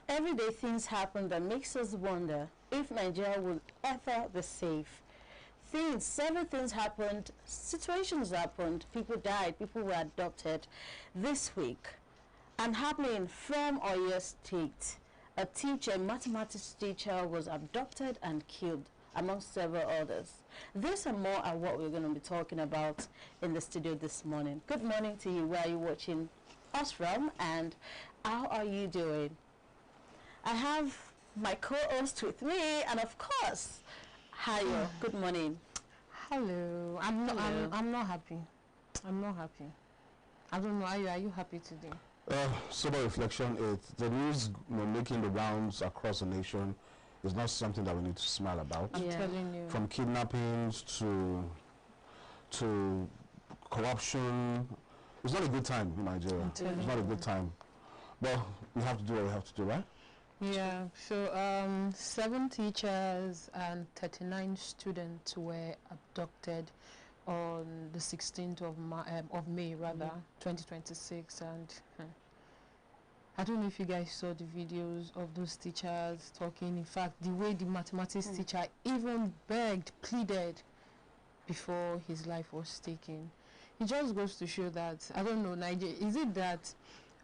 Everyday things happen that makes us wonder if Nigeria will ever be safe. Several things happened, situations happened, people died, people were adopted this week. And happening from Oyo State, a teacher, a mathematics teacher, was abducted and killed, amongst several others. This and more are what we're going to be talking about in the studio this morning. Good morning to you. Where are you watching us from, and how are you doing? I have my co-host with me, and of course, Hayo. Good morning. Hello. I'm not happy. I'm not happy. I don't know. Are you happy today? Sober reflection. The news making the rounds across the nation is not something that we need to smile about. I'm telling you. From kidnappings to corruption, it's not a good time in Nigeria. It's not a good time. But we have to do what we have to do, right? Yeah. So 7 teachers and 39 students were abducted on the 16th of May, rather, 2026, and I don't know if you guys saw the videos of those teachers talking. In fact, the way the mathematics teacher even begged, pleaded before his life was taken. It just goes to show that, I don't know, Nigeria, is it that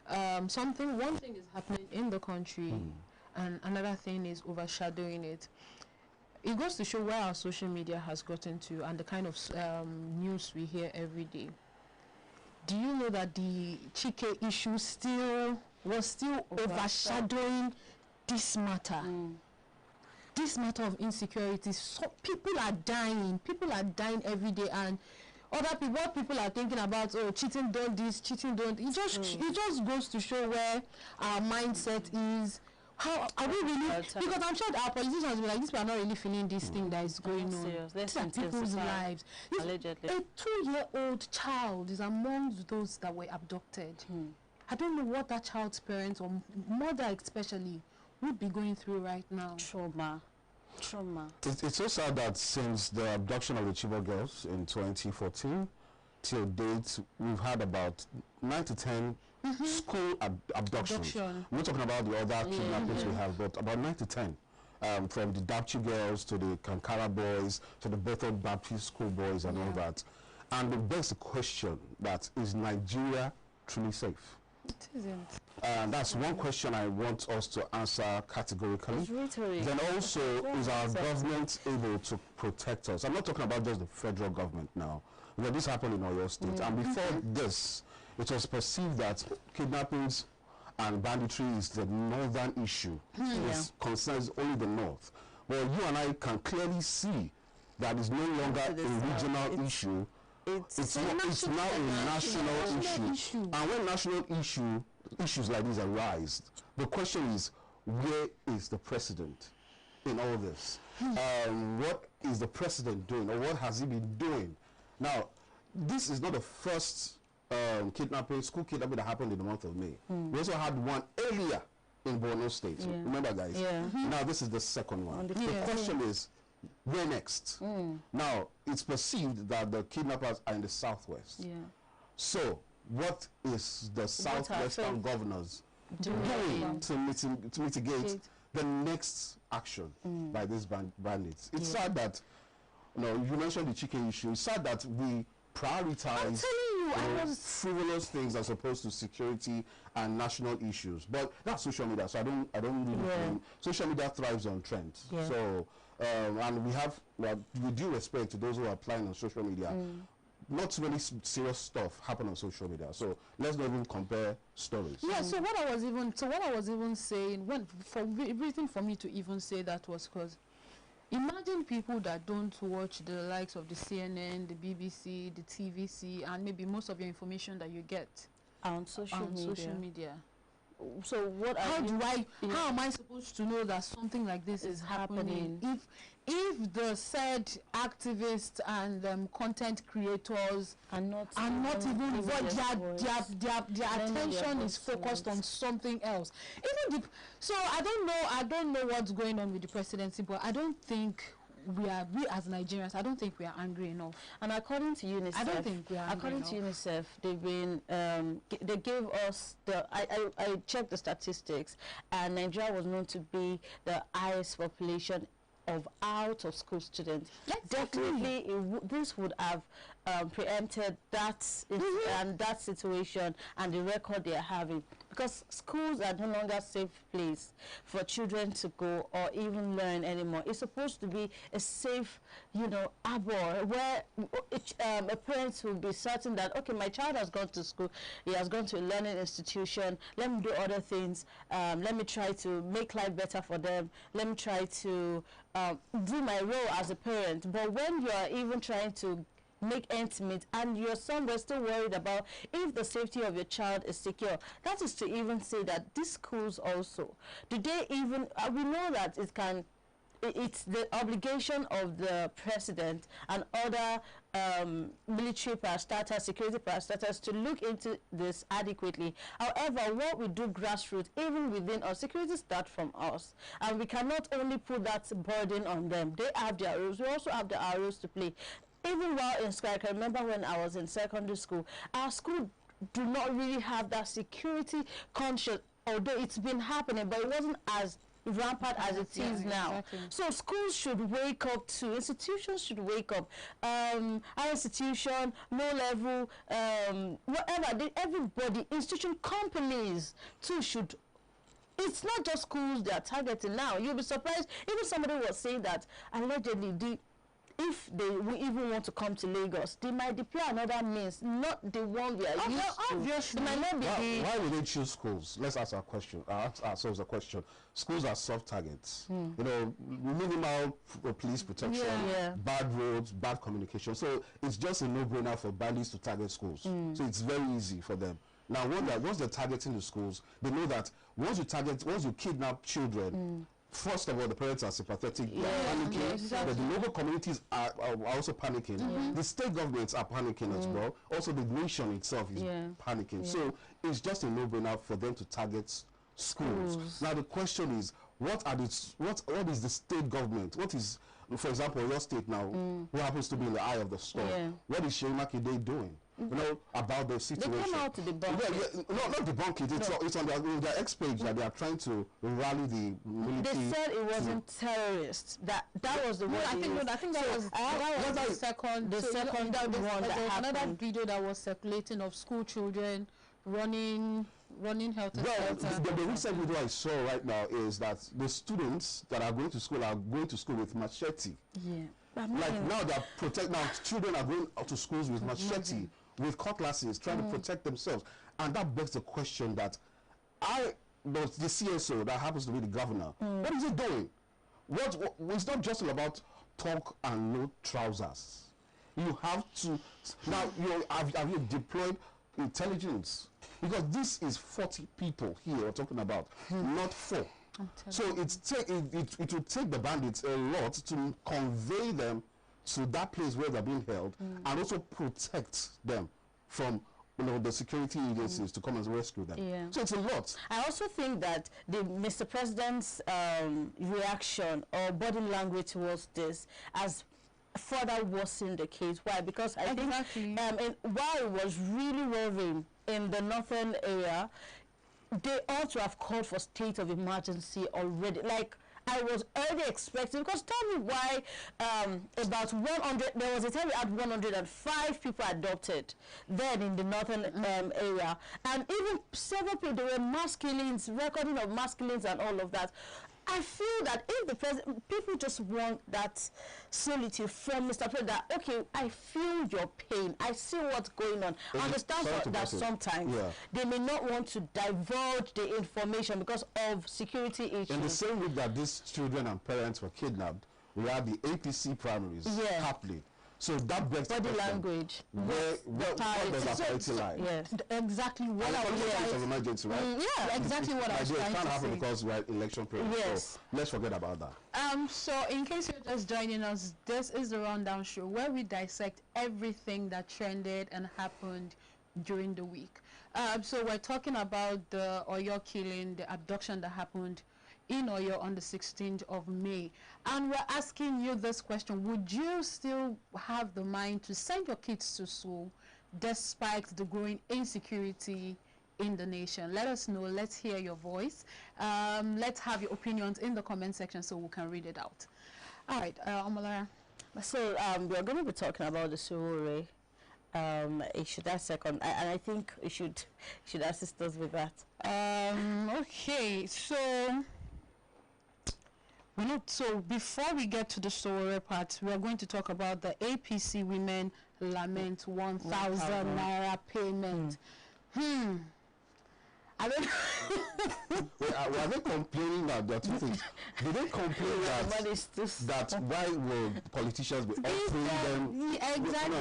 one thing is happening in the country and another thing is overshadowing it? It goes to show where our social media has gotten to and the kind of news we hear every day. Do you know that the Chike issue was still overshadowing this matter? This matter of insecurity. So people are dying every day, and what people are thinking about, oh, cheating don't this, cheating don't. It just goes to show where our mindset is. How are we really? Because I'm sure our politicians will be like, these people are not really feeling this thing that is going on. These are people's lives. Allegedly. A 2-year-old child is among those that were abducted. I don't know what that child's parents or mother especially would be going through right now. Trauma. It's so sad that since the abduction of the Chibok girls in 2014 till date, we've had about 9 to 10 school abductions. I'm not talking about the other kidnappings we have, but about 9 to 10. From the Dapchi girls to the Kankara boys to the Bethel Baptist school boys and all that. And it begs the question that, is Nigeria truly safe? It isn't. That's one question I want us to answer categorically. Then also, is our government able to protect us? I'm not talking about just the federal government now. Because this happened in Oyo State. And before this, it was perceived that kidnappings and banditry is the northern issue. It concerns only the north. Well, you and I can clearly see that it's no longer a regional issue. It's now a national issue. And when national issues like these arise, the question is, where is the president in all this? What is the president doing, or what has he been doing? Now, this is not the first school kidnapping that happened in the month of May. We also had one earlier in Borno State. Remember, guys? Now, this is the second one. The question is, where next? Now, it's perceived that the kidnappers are in the southwest. So, what is the southwestern governors doing to mitigate the next action by these bandits? It's sad that, you mentioned the Chike issue. It's sad that we prioritize frivolous things as opposed to security and national issues. But that's social media, so I don't really think social media thrives on trends. So and we have, with due respect to those who are applying on social media, not too many serious stuff happen on social media. So let's not even compare stories. So what I was even saying, reason for me to even say that was because imagine people that don't watch the likes of the CNN, the BBC, the TVC, and maybe most of your information that you get on social media. So how am I supposed to know that something like this is happening if the said activists and content creators are not even their attention is focused on something else? So I don't know what's going on with the presidency, but I don't think we as Nigerians, I don't think we are angry enough. And according to UNICEF, I don't think we are angry enough. To UNICEF, they've been they gave us I checked the statistics, and Nigeria was known to be the highest population of out of school students. Definitely this would have preempted that and that situation and the record they are having, because schools are no longer a safe place for children to go or even learn anymore. It's supposed to be a safe, harbor where a parent will be certain that, okay, my child has gone to school, he has gone to a learning institution, let me do other things, let me try to make life better for them, let me try to do my role as a parent. But when you are even trying to make ends meet and you're somewhere still worried about if the safety of your child is secure, that is to even say that these schools also, do they even, we know that it's the obligation of the president and other military parastatals, security parastatals to look into this adequately. However, what we do grassroots, even within our security, start from us. And we cannot only put that burden on them. They have their roles. We also have our roles to play. Even while in school, I can remember when I was in secondary school, our school do not really have that security conscious, although it's been happening, but it wasn't as rampant as it is now. Exactly. So schools should wake up too. Institutions should wake up. Our institution, low level, whatever, everybody, institution, companies too should. It's not just schools they are targeting now. You'll be surprised. Even somebody was saying that allegedly if they even want to come to Lagos, they might deploy another means, not the one we are used to. Obviously. Might not be why would they choose schools? Let's ask our question. Ask ourselves a question. Schools are soft targets. Minimal police protection, bad roads, bad communication. So it's just a no-brainer for bandits to target schools. So it's very easy for them. Now, once they're targeting the schools, they know that once you kidnap children, first of all, the parents are sympathetic, panicking, but the local communities are also panicking. The state governments are panicking as well. Also, the nation itself is panicking. So it's just a no-brainer for them to target schools. Now, the question is, what is the state government? What is, for example, your state now, who happens to be in the eye of the storm? What is Seyi Makinde doing? About the situation. They came out to debunk it. No, not debunk it. It's on their X page that they are trying to rally the military. They said it wasn't terrorists. That was the word. I think that was the second. The second one that happened. Another video that was circulating of school children running health and shelter. The recent video I saw right now is that the students that are going to school with machete. Yeah. Like now children are going to schools with machete, with cutlasses, trying to protect themselves. And that begs the question that the CSO that happens to be the governor, what is he doing? It's not just about talk and no trousers. You have to now have you deployed intelligence, because this is 40 people here we're talking about, not 4. So it will take the bandits a lot to convey them to that place where they're being held, and also protect them from the security agencies to come and rescue them. So it's a lot. I also think that Mr. President's reaction or body language towards this has further worsened the case. Why? Because I think while it was really roving in the northern area, they ought to have called for state of emergency already. Like, I was already expecting, because tell me why about 100, there was a time we had 105 people adopted then in the northern area, and even several people, there were mass killings, recording of mass killings and all of that. I feel that if the president, people just want that solitude from Mr. President, that, okay, I feel your pain, I see what's going on. I understand that sometimes they may not want to divulge the information because of security issues. In the same way that these children and parents were kidnapped, we had the APC primaries happening. So that begs the question. Body language. Where does that authority lie? Yes. Exactly what I was saying. Of emergency, right? Exactly what I was trying to say. It can't happen because we're election period. Yes. So let's forget about that. So in case you're just joining us, this is the Rundown Show, where we dissect everything that trended and happened during the week. So we're talking about the Oyo killing, the abduction that happened in Oyo on the 16th of May. And we're asking you this question: would you still have the mind to send your kids to school despite the growing insecurity in the nation? Let us know. Let's hear your voice. Let's have your opinions in the comment section so we can read it out. All right, Omolara. So we're going to be talking about the Surore. It should have second, and I think it should assist us with that. Okay, so before we get to the Surore part, we are going to talk about the APC women lament 1,000 naira payment. Are they complaining that there are two things? Do they complain that why will politicians be offering them? Exactly.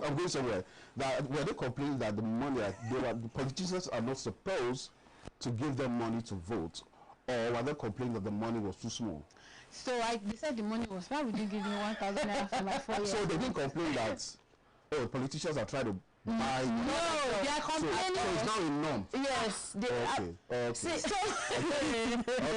I'm going somewhere. Were they complaining that the money the politicians are not supposed to give them money to vote, or were they complaining that the money was too small? So they said the money was. Why would you give me 1,000 naira for my 4 years? So they didn't complain that politicians are trying to buy. No, they are complaining. So it's not a norm. Yes. Okay. See, so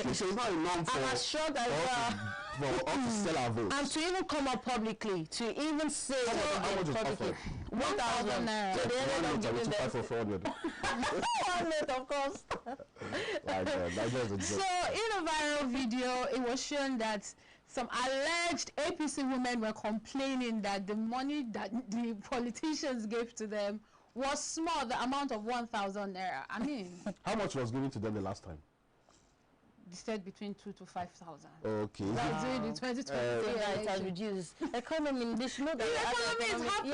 Okay, so it's not a norm for I'm assured that for us to sell our votes. and to even come up publicly, to even say How much was offered? 1,000 naira. So they ended up giving them for 400. 100, of course. So in a viral video, it was shown that some alleged APC women were complaining that the money that the politicians gave to them was small, the amount of 1,000 naira. I mean, how much was given to them the last time? They said between 2,000 to 5,000. Okay. That's doing the 2020. It has reduced. Economy, they should know that the economy is happening.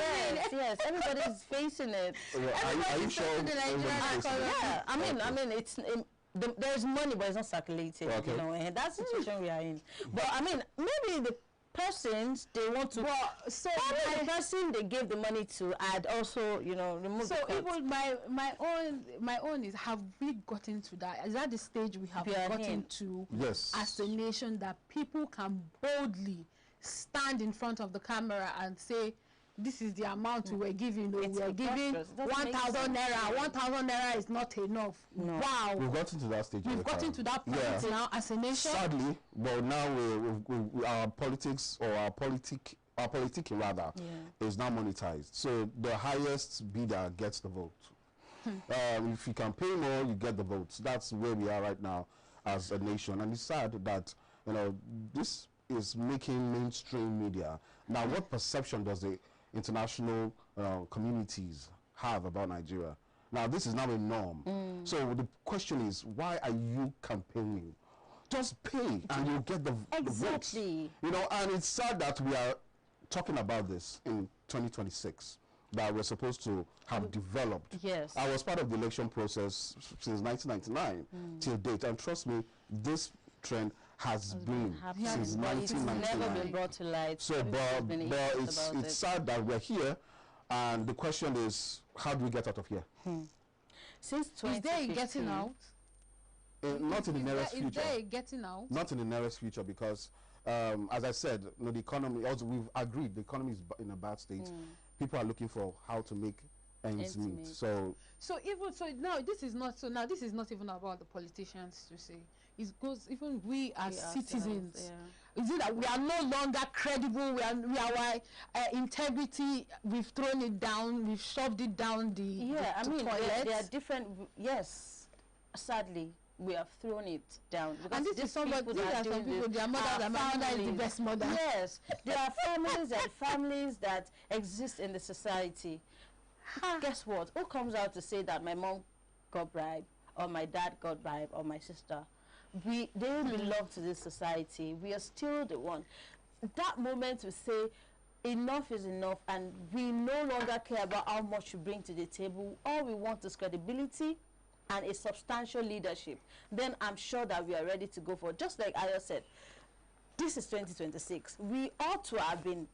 Yes, everybody is facing it. Are you sure? Yeah, I mean, it's. There's money, but it's not circulating. Okay. You know, and that's the situation we are in. But I mean, maybe the persons they want to. So the person they gave the money to had also, you know, remove. So even my own is: have we gotten to that? Is that the stage we have gotten to? Yes. As a nation, that people can boldly stand in front of the camera and say, this is the amount we were giving. We are giving 1,000 naira. 1,000 naira is not enough. No. Wow. We've gotten to that stage. We've gotten to that point now as a nation. Sadly, well, now we our politics, or our politicking rather, is now monetized. So the highest bidder gets the vote. If you can pay more, you get the votes. That's where we are right now as a nation. And it's sad that, you know, this is making mainstream media. Now, what perception does the international communities have about Nigeria? Now, this is now a norm. So the question is, why are you campaigning? Just pay and you'll get the votes. You know, and it's sad that we are talking about this in 2026, that we're supposed to have developed. Yes. I was part of the election process since 1999 till date, and trust me, this trend has been since 1999. It's never been brought to light. So, but it's sad that we're here, and the question is, how do we get out of here? Since 2015, is there a getting out? Not in the nearest future. Is there a getting out? Not in the nearest future, because, as I said, you know, the economy. Also, we've agreed the economy is in a bad state. People are looking for how to make ends meet. So now this is not even about the politicians to say. It goes even we as citizens. Is it that we are no longer credible? Our integrity, we've thrown it down. We've shoved it down the toilet. There are different. Yes, sadly, we have thrown it down. And this is somebody. These are some people. Their mother is the best mother. Yes, there are families that exist in the society. Guess what? Who comes out to say that my mom got bribed, or my dad got bribed, or my sister? They belong to this society. We are still the one. That moment to say enough is enough, and we no longer care about how much you bring to the table. All we want is credibility and a substantial leadership. Then I'm sure that we are ready to go for, just like Ayo said, this is 2026. We ought to have been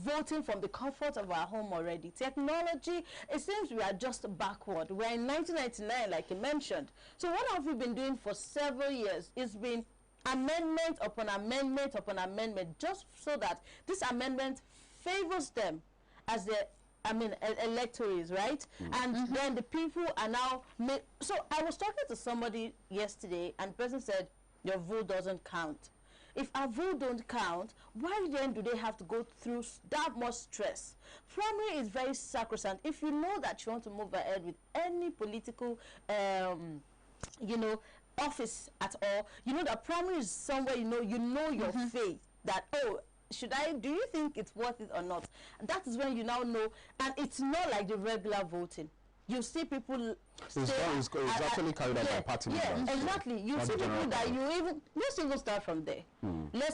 voting from the comfort of our home already. Technology, it seems we are just backward. We're in 1999, like you mentioned. So what have we been doing for several years? It's been amendment upon amendment upon amendment, just so that this amendment favors them as the electors, right? And then the people are now so I was talking to somebody yesterday, and the person said, your vote doesn't count. If our vote don't count, why then do they have to go through that much stress? Primary is very sacrosanct. If you know that you want to move ahead with any political, you know, office at all, you know that primary is somewhere, you know your faith, that, oh, do you think it's worth it or not? And that is when you now know, and it's not like the regular voting. You see people it's actually carried out by party members. Yeah, exactly. You see people that let's even start from there.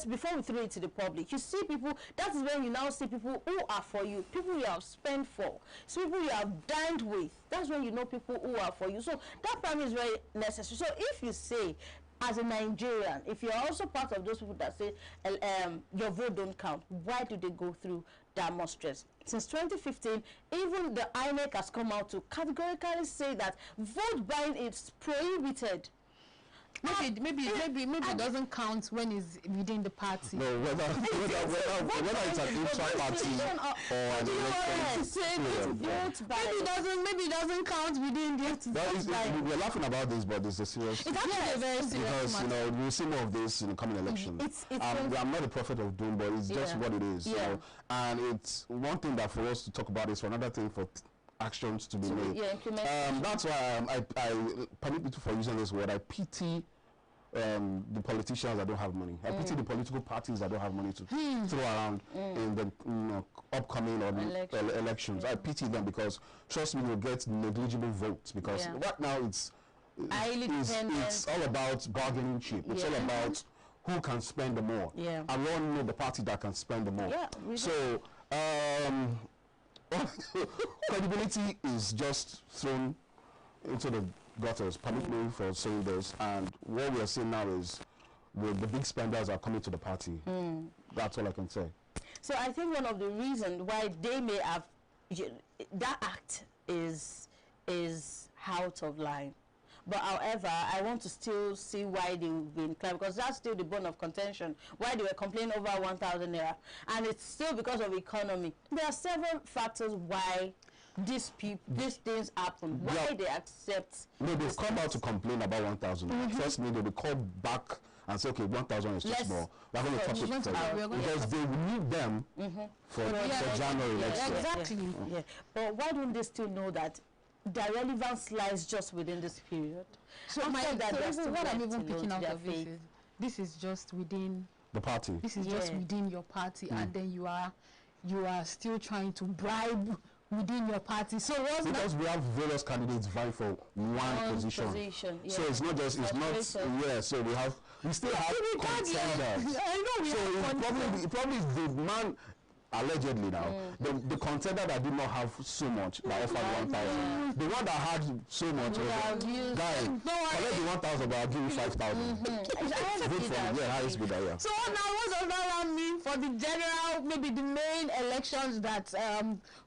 Before we throw it to the public, you see people, that is when you now see people who are for you, people you have spent for, so people you have dined with. That's when you know people who are for you. So that primary is very necessary. So if you say, as a Nigerian, if you're also part of those people that say your vote don't count, why do they go through that much stress? Since 2015, even the INEC has come out to categorically say that vote buying is prohibited. Maybe it doesn't count when it's within the party. No, whether it's an intra-party or an election. Maybe it doesn't count within the. We're laughing about this, but it's a serious. It's actually a very serious matter. We'll see more of this in the coming elections. I'm not a prophet of doom, but it's just what it is. And it's one thing that for us to talk about is for another thing for actions to be made. That's why I permit me for using this word. I pity the politicians that don't have money. I pity the political parties that don't have money to throw around in the upcoming or elections. I pity them because, trust me, you'll get negligible votes because right now it's all about bargaining chip. It's all about who can spend the more. And we all know the party that can spend the more. So credibility is just thrown into the gutters. Permit me for saying this. And what we are seeing now is the big spenders are coming to the party. That's all I can say. So I think one of the reasons why they may have that act is out of line. But however, I want to still see why they've been claimed, because that's still the bone of contention, why they were complaining over 1,000 naira. And it's still because of economy. There are several factors why these things happen, why they accept. No, they've come out to complain about 1,000. First, they will call back and say, okay, 1,000 is too small. We're going to talk it further. Because they need them for January next year. Exactly. But why don't they still know that the relevance lies just within this period? So what I'm even picking out of this is just within the party. This is just within your party, and then you are still trying to bribe within your party. So what's because we have various candidates vying for one position. So it's not just so we still have contenders. I know it probably is the man. Allegedly now, the contender that did not have so much but offered 1,000. The one that had so much was guy. Collect the 1,000, but I'll give you 5,000. Vote for the highest bidder. So now what does that mean for the general, maybe the main elections that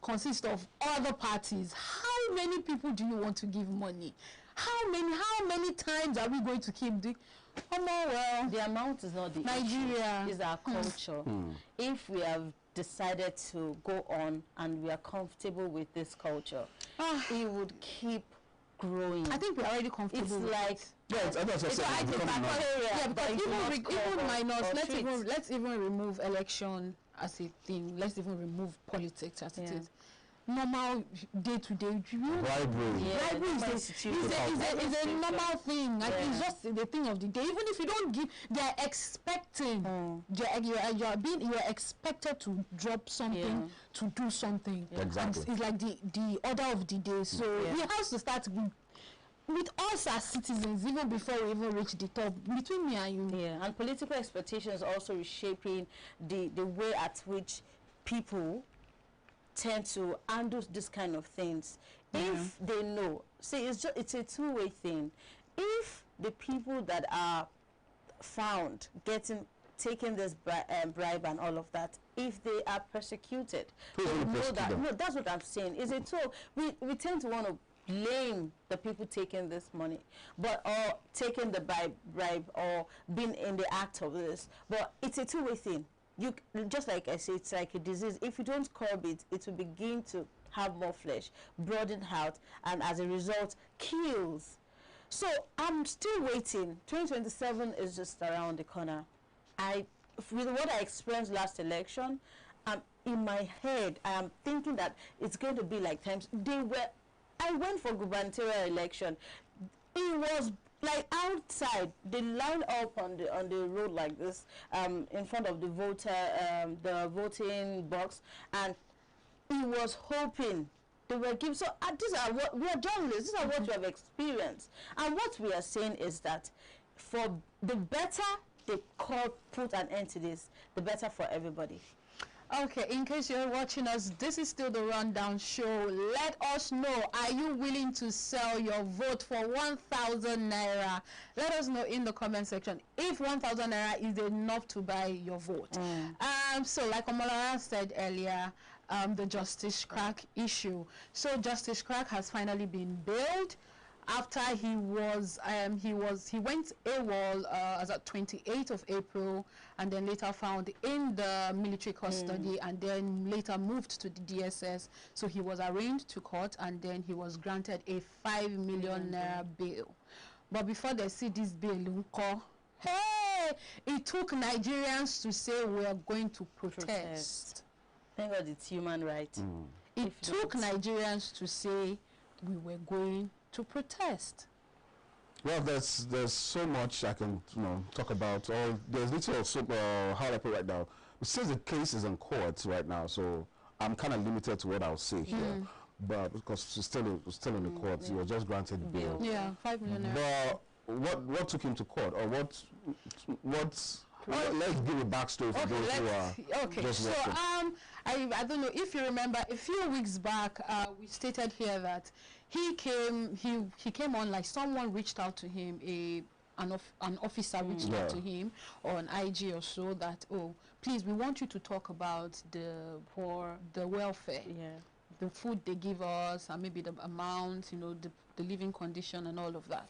consist of other parties? How many people do you want to give money? How many times are we going to keep the? Well, the amount is not the Nigeria issue. Is our culture. If we have decided to go on and we are comfortable with this culture, it would keep growing. I think we're already comfortable. It's like let's even remove election as a thing. Let's even remove politics as it is. Normal day-to-day bribery is a normal thing. Like it's just the thing of the day. Even if you don't give, they're expecting. You're expected to drop something, to do something. Exactly. And it's like the order of the day. So we have to start with us as citizens, even before we even reach the top, between me and you. And political expectations also reshaping the way at which people tend to handle this kind of things. If they know, see, it's a two-way thing. If the people that are found taking this bribe and all of that, if they are persecuted, they know that. No, that's what I'm saying. Is it so? We tend to want to blame the people taking this money, or taking the bribe, or being in the act of this. But it's a two-way thing. You just like I say, it's like a disease. If you don't curb it, it will begin to have more flesh, broaden out, and as a result, kills. So I'm still waiting. 2027 is just around the corner. With what I experienced last election, in my head, I am thinking that it's going to be like times I went for gubernatorial election. It was like outside, they lined up on the road like this, in front of the voting box, and he was hoping they were giving. So these are what we are journalists. These are what we have experienced, and what we are saying is that for the better the court put an end to this, the better for everybody. Okay, in case you're watching us, this is still the Rundown Show. Let us know, are you willing to sell your vote for 1,000 naira? Let us know in the comment section if 1,000 naira is enough to buy your vote. So like Omolara said earlier, the Justice Crack issue. So Justice Crack has finally been bailed after he went AWOL as at 28th of April, and then later found in the military custody, and then later moved to the DSS. So he was arraigned to court, and then he was granted a 5 million naira bail. But before they see this bail, hey, it took Nigerians to say we are going to protest. Thank God it's human rights. It took Nigerians to say we were going to protest. Well, there's so much I can talk about. Or there's little how I put right now. Since the case is in court right now, so I'm kind of limited to what I'll say here. But because it's still in the court, he was just granted bail. Yeah, 5 million. But what took him to court, or let's give a backstory for those who are just watching. I don't know if you remember, a few weeks back we stated here that he came on, like someone reached out to him, an officer reached out to him on IG or so, that, oh, please, we want you to talk about the poor, the welfare, the food they give us, and maybe the amount, the living condition and all of that.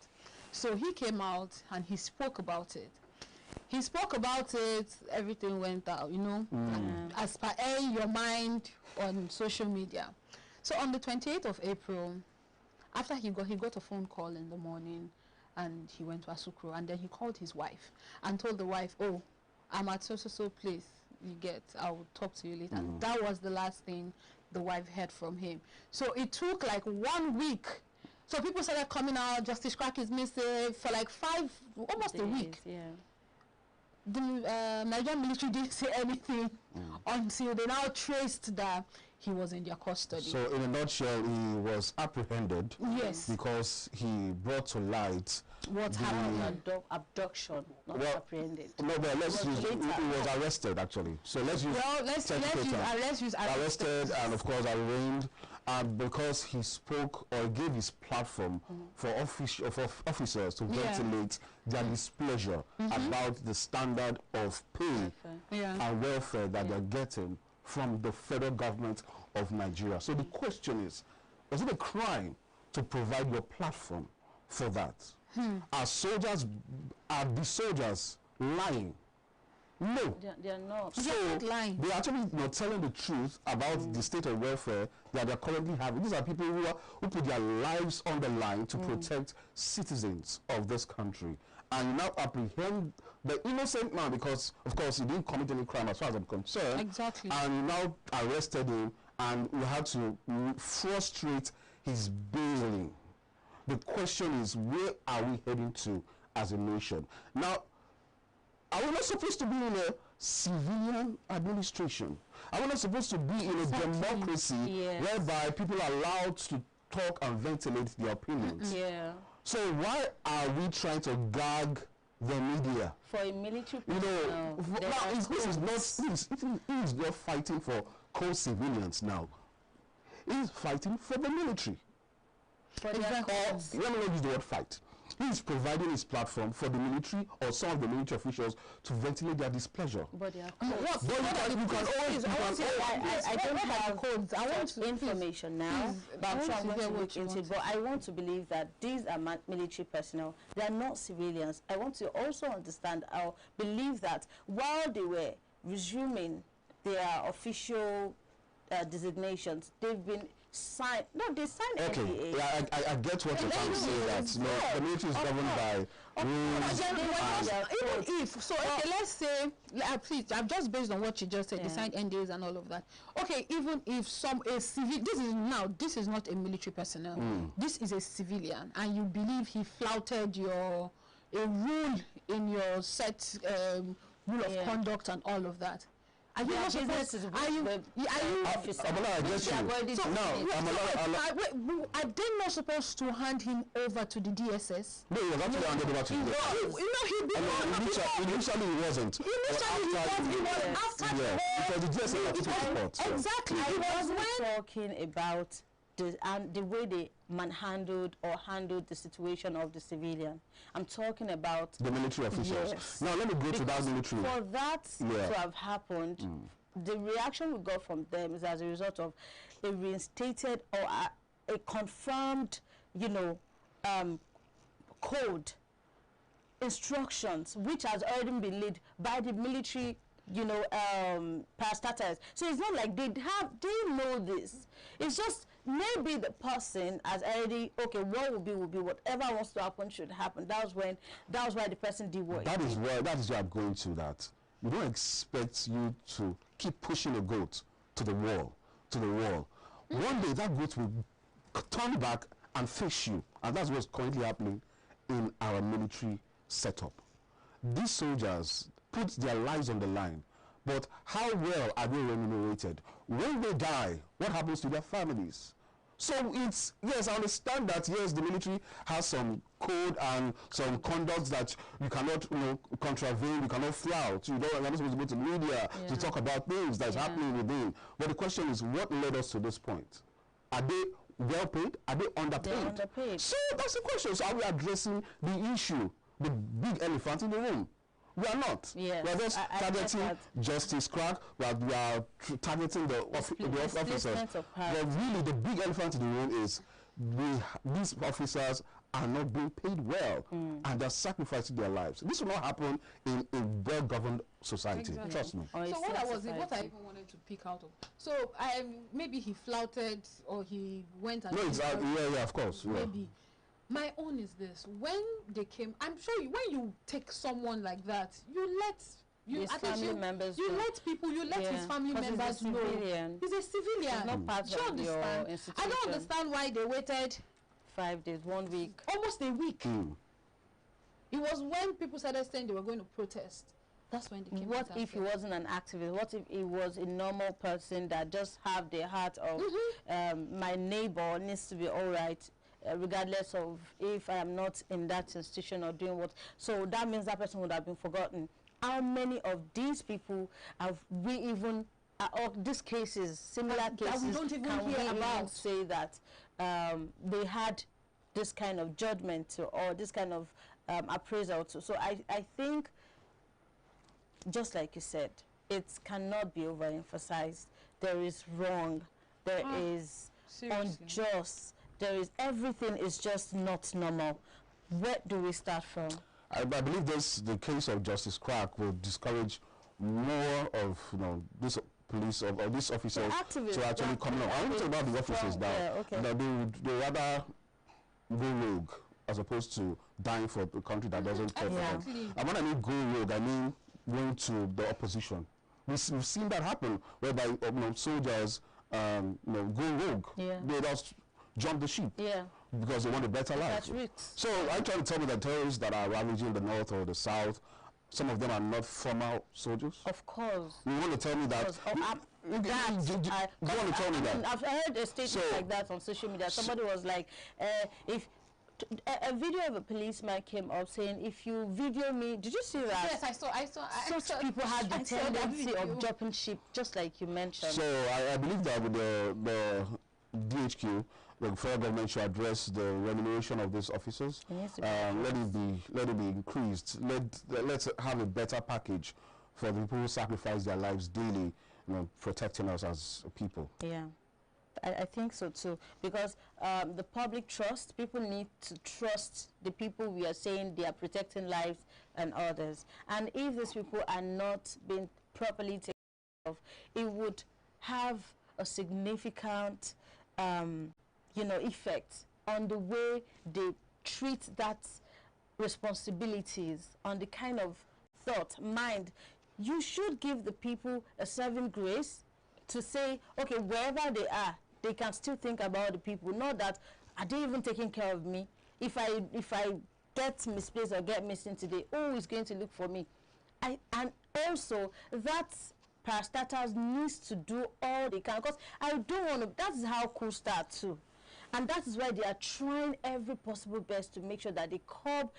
So he came out and he spoke about it. Everything went out, as per your mind on social media. So on the 28th of April, after he got a phone call in the morning, and he went to Asukro, and then he called his wife and told the wife, oh, I'm at so place, I'll talk to you later. And that was the last thing the wife heard from him. So it took like 1 week. So people started coming out, Justice Crack is missing, for like almost a week. The Nigerian military didn't say anything until they now traced that he was in their custody. So in a nutshell, he was apprehended. Yes. Because he brought to light what happened. Abduction, not apprehended. No, but he was arrested actually. So let's use arrested and of course arraigned. And because he spoke or gave his platform for officers to ventilate their displeasure about the standard of pay and welfare that they're getting from the federal government of Nigeria. So the question is it a crime to provide your platform for that? Are the soldiers lying? No. They are not. So they are actually not telling the truth about the state of welfare that they're currently having. These are people who put their lives on the line to protect citizens of this country. And you now apprehend the innocent man because, of course, he didn't commit any crime as far as I'm concerned. Exactly. And you now arrested him, and we had to frustrate his bailing. The question is, where are we heading to as a nation? Now, are we not supposed to be in a civilian administration? Are we not supposed to be in a democracy whereby people are allowed to talk and ventilate their opinions? So why are we trying to gag the media? For a military he's not fighting for co-civilians now. He's fighting for the military. For their cause. Let me not use the word fight. He's providing his platform for the military or some of the military officials to ventilate their displeasure. But they are I don't have codes. I want information now, but I'm sure I'm going to look into it. But I want to believe that these are military personnel. They are not civilians. I want to also understand or believe that while they were resuming their official designations, they've been sign. No, they signed Okay, NDA. yeah, I get what you're trying to say. That the military is governed by rules. Even if so, okay, let's say, please, I'm just based on what you just said. They signed NDAs and all of that. Okay, even if a civil, this is not a military personnel. This is a civilian, and you believe he flouted a rule in your set rule of conduct and all are you not supposed to I are they not supposed to hand him over to the DSS? No, he was actually handed over to the DSS. Initially he wasn't. Initially he was after because the DSS was report. Exactly. I was talking about the way they manhandled or handled the situation of the civilian. I'm talking about the military officials. Yes. Now let me go to that military. For that to have happened, the reaction we got from them is as a result of a reinstated or a confirmed, code, instructions, which has already been led by the military, parastatals. So it's not like they know this. It's just maybe the person has already, okay, what will be, whatever wants to happen should happen. That was why the person did what. That is where I'm going to that. We don't expect you to keep pushing a goat to the wall. One day that goat will turn back and face you, and that's what's currently happening in our military setup. These soldiers put their lives on the line, but how well are they remunerated? When they die, what happens to their families? So it's, yes, I understand that, yes, the military has some code and some conduct that you cannot, contravene, you cannot flout. You're not supposed to go to media to talk about things that's happening within. But the question is, what led us to this point? Are they well paid? Are they underpaid? They're underpaid. So that's the question. So are we addressing the issue, the big elephant in the room? We are not. Yes, we are just targeting Justice Crack. We are targeting the officers. But really, the big elephant in the room is these officers are not being paid well, and they're sacrificing their lives. This will not happen in a well-governed society. Exactly. Trust me. So what I even wanted to pick out of. So maybe he flouted or he went and. No, yeah, of course. Maybe. Yeah. My own is this: when they came, I'm sure when you take someone like that, you let his family members. You let people. You let his family members know. He's a civilian. He's not part of your institution. I don't understand why they waited 5 days, 1 week, almost a week. It was when people started saying they were going to protest. That's when they came. What if he wasn't an activist? What if he was a normal person that just have the heart of my neighbor needs to be all right? Regardless of if I am not in that institution or doing what. So that means that person would have been forgotten. How many of these people have we even, or these cases, similar cases, we don't even can hear we about? even say that they had this kind of judgment to, or this kind of appraisal to. So I think, just like you said, it cannot be overemphasized. There is wrong. There is unjust. There is everything is just not normal. Where do we start from? I believe the case of Justice Crack will discourage more of this police or these officers to actually come along. I want to talk about the officers now. Yeah, okay. They rather go rogue as opposed to dying for a country that doesn't care for them. And when I mean go rogue, I mean going to the opposition. We've seen that happen, whereby soldiers go rogue. Yeah. They just jump the ship because they want a better life. So are you trying to tell me that terrorists that are ravaging the north or the south, some of them are not former soldiers? Of course. You want to tell me that? You want to tell me that? I've heard a statement like that on social media. Somebody was like, if a video of a policeman came up saying, if you video me, did you see that? Yes, I saw. Such people had the tendency of jumping ship, just like you mentioned. So I believe that with the DHQ, the federal government should address the remuneration of these officers. Let it be increased. Let's have a better package for the people who sacrifice their lives daily, protecting us as people. Yeah, I think so too, because the public trust, people need to trust the people we are saying they are protecting lives and others. And if these people are not being properly taken care of, it would have a significant effect on the way they treat that responsibilities, on the kind of thought, mind. You should give the people a saving grace to say, okay, wherever they are, they can still think about the people. Not that, are they even taking care of me? If I get misplaced or get missing today, who is going to look for me? And also that parastatals needs to do all they can, because I don't want to. That's how Cool start too, and that is why they are trying every possible best to make sure that they curb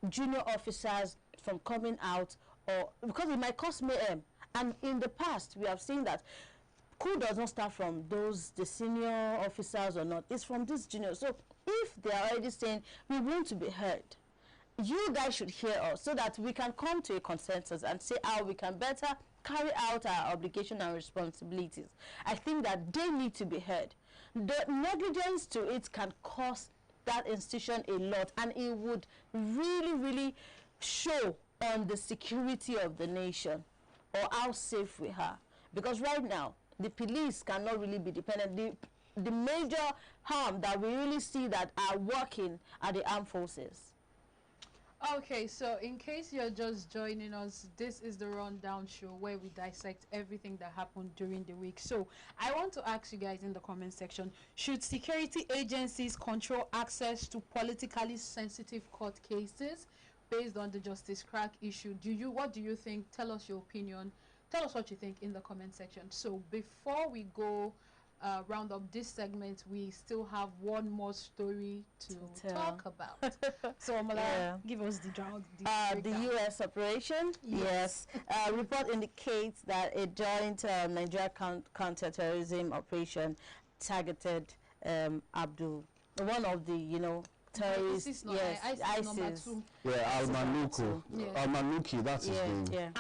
junior officers from coming out, or because it might cause mayhem. And in the past, we have seen that Cool does not start from the senior officers or not. It's from this junior. So if they are already saying we want to be heard, you guys should hear us so that we can come to a consensus and say how we can better carry out our obligation and responsibilities. I think that they need to be heard. The negligence to it can cost that institution a lot, and it would really, really show on the security of the nation or how safe we are. Because right now, the police cannot really be dependent. The major harm that we really see that are working are the armed forces. Okay, so in case you're just joining us, this is the Rundown Show where we dissect everything that happened during the week. So I want to ask you guys in the comment section, should security agencies control access to politically sensitive court cases based on the Justice Crack issue? What do you think? Tell us your opinion. Tell us what you think in the comment section. So before we go round up this segment, we still have one more story to talk about. So Amala, give us the U.S. operation. Yes. Report indicates that a joint Nigeria counter-terrorism operation targeted Abdul, one of the terrorists. ISIS. Yeah, Al-Manuki, that's his name. Yeah.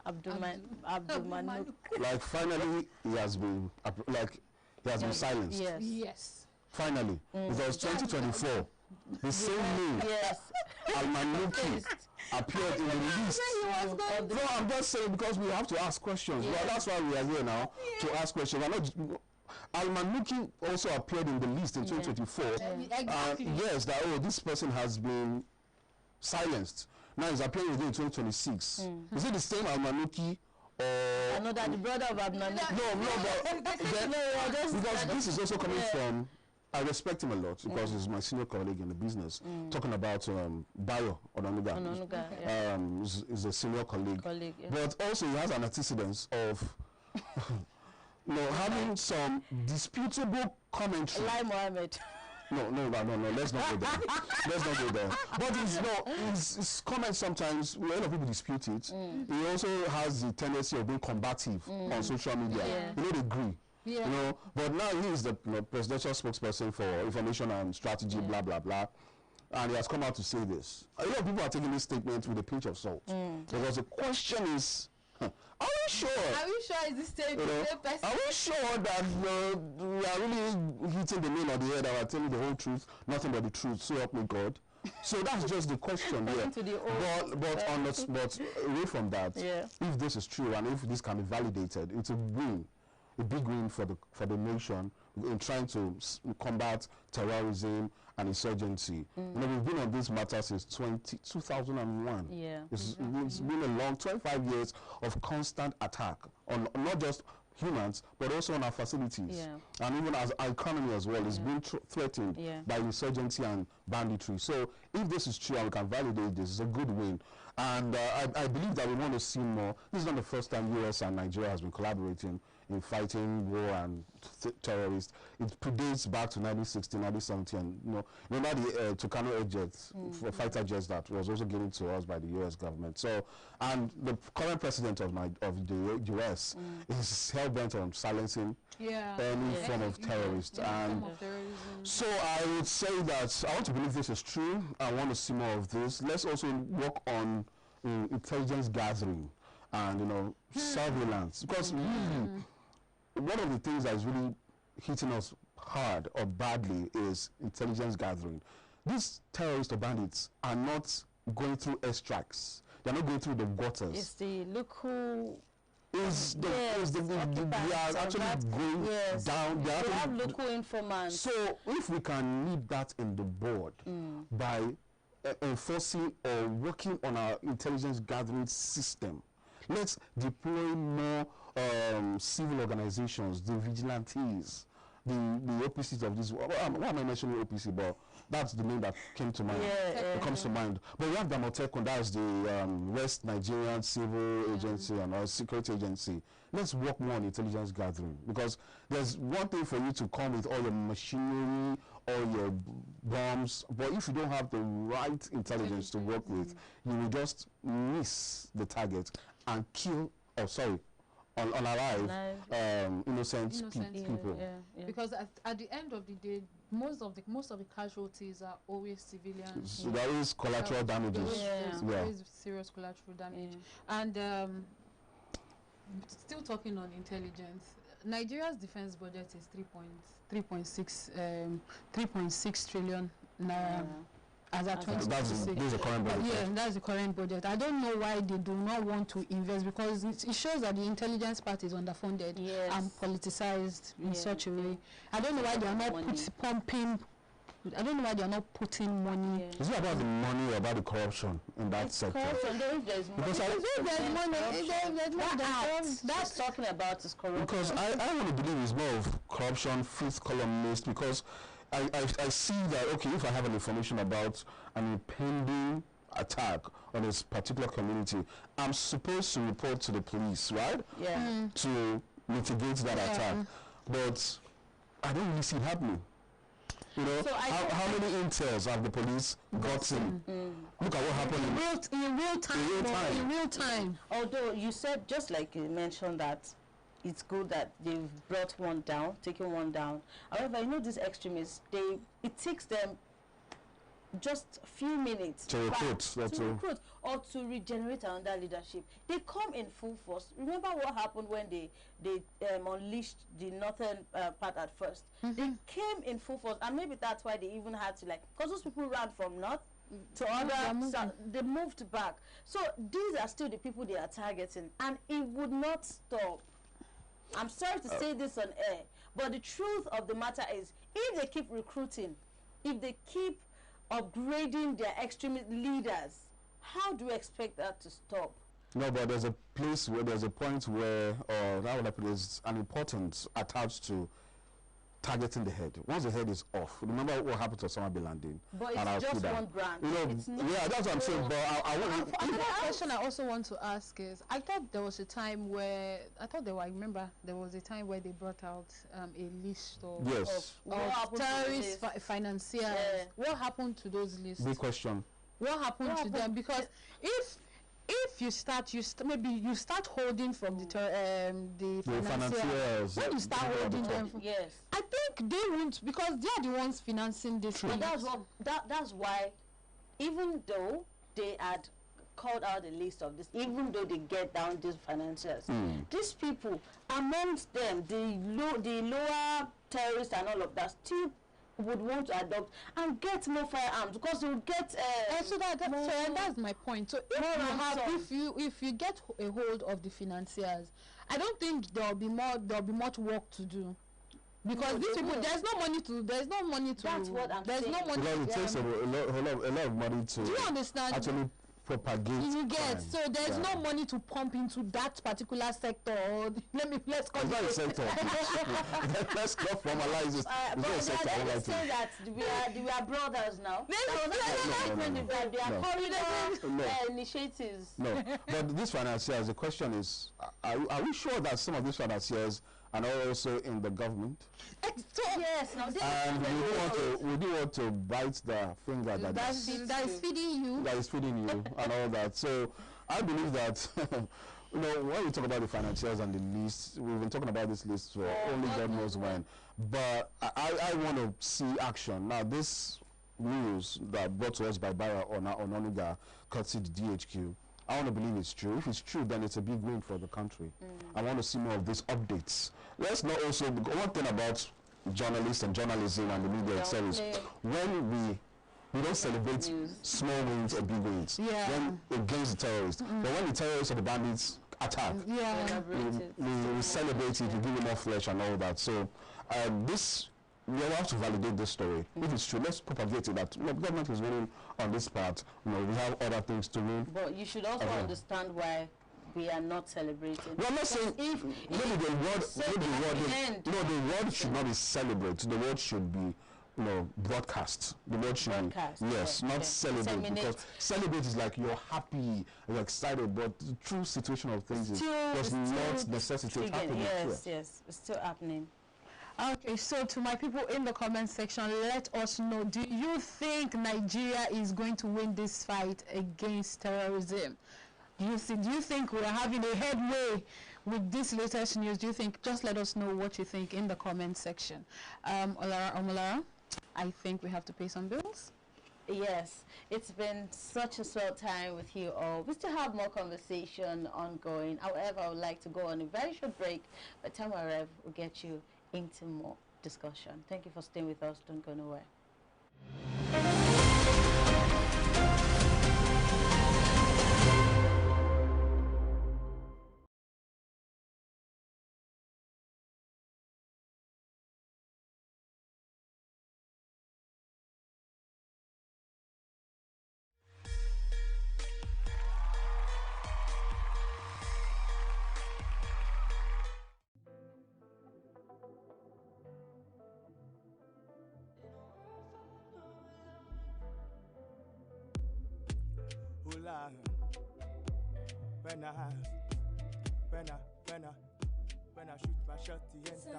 Abdul Manuk. Like finally he has been silenced. Yes. Finally, because 2024, the same name, Al-Manuki, appeared in the list. No, I'm just saying because we have to ask questions. Well, that's why we are here now to ask questions. Al-Manuki also appeared in the list in 2024. Exactly. Yes, this person has been silenced. Now he's appearing again in 2026. Is it the same Al-Manuki? I know that the brother of Abnan. Because this is also coming from, I respect him a lot because he's my senior colleague in the business. Talking about Bayo Onanuga. He's a senior colleague. But also he has an antecedent of having some disputable commentary. Lai Mohammed. No, let's not go there. Let's not go there. But his comments sometimes, a lot of people dispute it. He also has the tendency of being combative on social media. They agree. But now he is the presidential spokesperson for information and strategy, blah, blah, blah. And he has come out to say this. A lot of people are taking this statement with a pinch of salt. Because the question is, are we sure? Are we sure it's the same person? Are we sure that we are really hitting the nail on the head and are telling the whole truth, nothing but the truth, so help me God? So that's just the question here. But away from that, if this is true and if this can be validated, it's a win, a big win for the nation in trying to combat terrorism and insurgency. We've been on this matter since 2001. It's been a long 25 years of constant attack on not just humans but also on our facilities, and even as our economy as well is being threatened by insurgency and banditry. So if this is true and we can validate this, it's a good win. And I believe that we want to see more. This is not the first time US and Nigeria has been collaborating in fighting war and terrorists. It predates back to 1960, 1970, and remember the Tucano jets, fighter jets that was also given to us by the US government. So, and the current president of the US is hell bent on silencing any form of terrorist. And so I would say that I want to believe this is true. I want to see more of this. Let's also work on intelligence gathering and surveillance, because really one of the things that is really hitting us hard or badly is intelligence gathering. These terrorists or bandits are not going through airstrikes. They're not going through the waters. It's the local is they are actually going down. They have local informants. So if we can lead that in the board by enforcing or working on our intelligence gathering system, let's deploy more civil organizations, the vigilantes, the APCs of this. Why am I mentioning APC? But that's the name that came to mind. Comes to mind. But we have the Amotekun, that's the West Nigerian Civil Agency and our security agency. Let's work more on intelligence gathering, because there's one thing for you to come with all your machinery, all your bombs, but if you don't have the right intelligence to work with, you will just miss the target and kill, unalive innocent people. Because at the end of the day, most of the casualties are always civilians. So there is collateral damages. There is serious collateral damage. And still talking on intelligence, Nigeria's defense budget is 3.6 trillion naira. As at 2026. That's the current budget. Yeah, that's the current budget. I don't know why they do not want to invest, because it shows that the intelligence part is underfunded and politicized in such a way. I don't know why they are not pumping. I don't know why they are not putting money. Is it about the money or about the corruption in that sector? Corruption. There's money. That's talking about is corruption. Because I want to believe it's more of corruption, fifth columnist, because I see that, okay, if I have an information about an impending attack on this particular community, I'm supposed to report to the police, right? Yeah. To mitigate that attack. But I don't really see it happening. You know, so how many intels have the police gotten? Look at what happened in real time. Although you said, just like you mentioned, that it's good that they've brought one down, taken one down. However, you know, these extremists, it takes them just a few minutes to recruit or to regenerate another leadership. They come in full force. Remember what happened when they unleashed the northern part at first? They came in full force, and maybe that's why they even had to, because those people ran from north to other south, they moved back. So these are still the people they are targeting, and it would not stop. I'm sorry to say this on air, but the truth of the matter is, if they keep recruiting, if they keep upgrading their extremist leaders, how do you expect that to stop? No, but there's a place where there's a point where there's an importance attached to targeting the head. Once the head is off, remember what happened to Osama bin Laden? But it's just one branch. You know, that's what I'm saying. But I want another question I also want to ask is, I thought there was a time where I remember there was a time where they brought out a list of terrorist financiers. What happened to those lists? Big question. What happened to them? Because if you start holding from the financiers, when you start holding them, I think they won't, because they are the ones financing this. But that's why, even though they had called out the list of this, even though they get down these financiers, these people amongst them, the lower terrorists and all of that, still would want to adopt and get more firearms, because they would get so that's my point. So if you get a hold of the financiers, I don't think there'll be much work to do, because these people, there's no money to that's what I'm saying. No money. Well, it takes a lot of money to, do you understand, actually propagate. You get, so there's no money to pump into that particular sector. Let's call it a sector. Let's not formalize it. Let's say that we are brothers now. They are corridor initiatives. No, but these financiers, the question is, are we sure that some of these financiers are also in the government? Yes. And we do want to bite the finger that is feeding you. That is feeding you and all that. So I believe that when we talk about the financiers and the list, we've been talking about this list for only God knows when. But I want to see action. Now, this news that brought to us by Bara Onanuga, courtesy the DHQ, I want to believe it's true. If it's true, then it's a big win for the country. I want to see more of these updates. Let's not also, one thing about journalists and journalism and the media itself is, when we don't celebrate small wins or big wins when against the terrorists. But when the terrorists or the bandits attack. Yeah. We celebrate it, we give it more flesh and all that. So this, we have to validate this story. If it's true, let's propagate it that the government is winning on this part. We have other things to win. But you should also understand why we are not celebrating. Well, I'm not saying the word should not be celebrated. The word should be broadcast. The word should broadcast, be, yes, not celebrate, because celebrate is like you're happy, you're excited, but the true situation of things does not necessitate happiness. Yes, it's still happening. Okay, so to my people in the comment section, let us know, do you think Nigeria is going to win this fight against terrorism? Do you think we are having a headway with this latest news? Do you think? Just let us know what you think in the comment section. Omolara, I think we have to pay some bills. Yes, it's been such a short time with you all. We still have more conversation ongoing. However, I would like to go on a very short break. By the time I arrive, we'll get you into more discussion. Thank you for staying with us. Don't go nowhere. When I shoot my shot, the enter.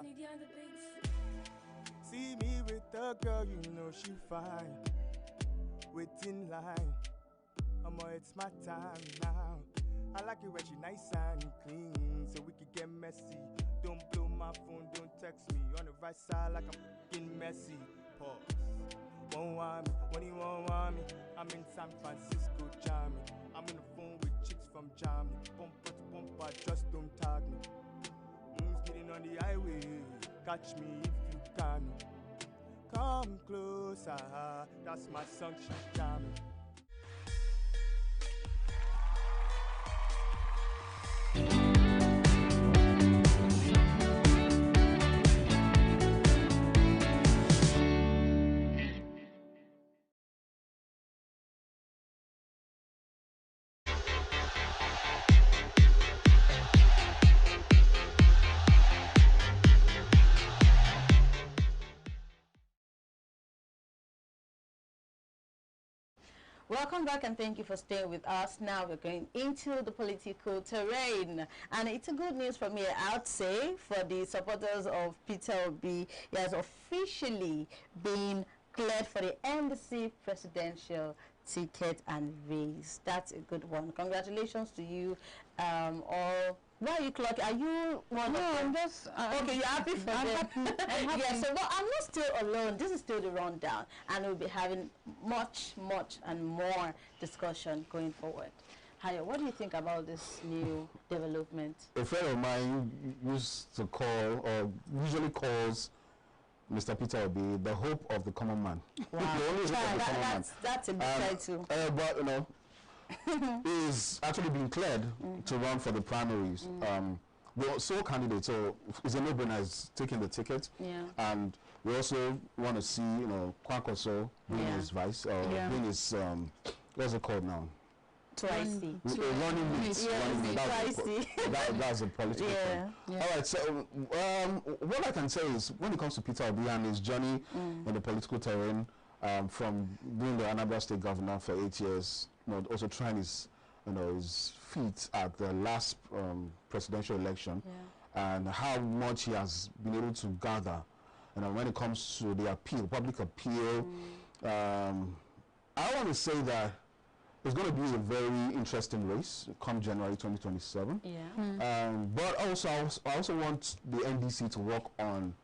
See me with the girl, you know she fine. Waiting line, it's my time now. I like it when she nice and clean, so we could get messy. Don't blow my phone, don't text me. On the right side like I'm f***ing messy. Pause. Won't want me, when you won't want me. I'm in San Francisco jamming. I'm on the phone with chicks from Germany. Bumper to bumper, just don't tag me. Speeding on the highway, catch me if you can. Come closer, that's my song, she's jamming. Welcome back and thank you for staying with us. Now we're going into the political terrain, and it's a good news for me, I'd say, for the supporters of Peter Obi. He has officially been cleared for the NDC presidential ticket and race. That's a good one. Congratulations to you all. Why are you clocking? Are you one of them? I'm just... okay, you're happy for them. I'm happy. Yeah, so but I'm not still alone. This is still the rundown, and we'll be having much and more discussion going forward. Hayo, what do you think about this new development? A friend of mine used to call, or usually calls, Mr. Peter Obi the hope of the common man. Wow. The only hope of the common man. That's a big title. But is actually being cleared to run for the primaries. The sole candidate, so is a no-brainer, is taking the ticket. Yeah. And we also want to see, Kwankwaso being his vice, being his, what's it called now? Twice-y. Running mate. That's a political thing. Yeah. All right, so what I can say is, when it comes to Peter Obi and his journey in the political terrain, from being the Anambra State governor for 8 years, also trying his, his feet at the last presidential election, and how much he has been able to gather, when it comes to the appeal, public appeal. I want to say that it's going to be a very interesting race come January 2027. Yeah. But also, I also want the NDC to work on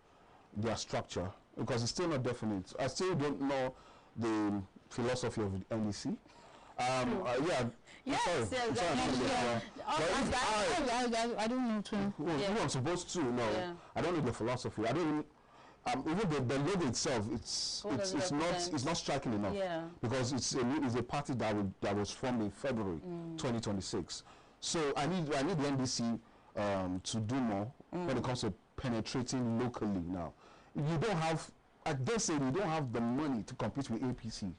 their structure, because it's still not definite. I still don't know the philosophy of the NDC. Yes, I don't know too. I'm supposed to know. Yeah. I don't know the philosophy. I don't. Even the logo itself, it's not striking enough. Yeah. Because it's a party that was formed in February 2026. So I need the NDC to do more when it comes to penetrating locally now. You don't have, I dare say, you don't have the money to compete with APC.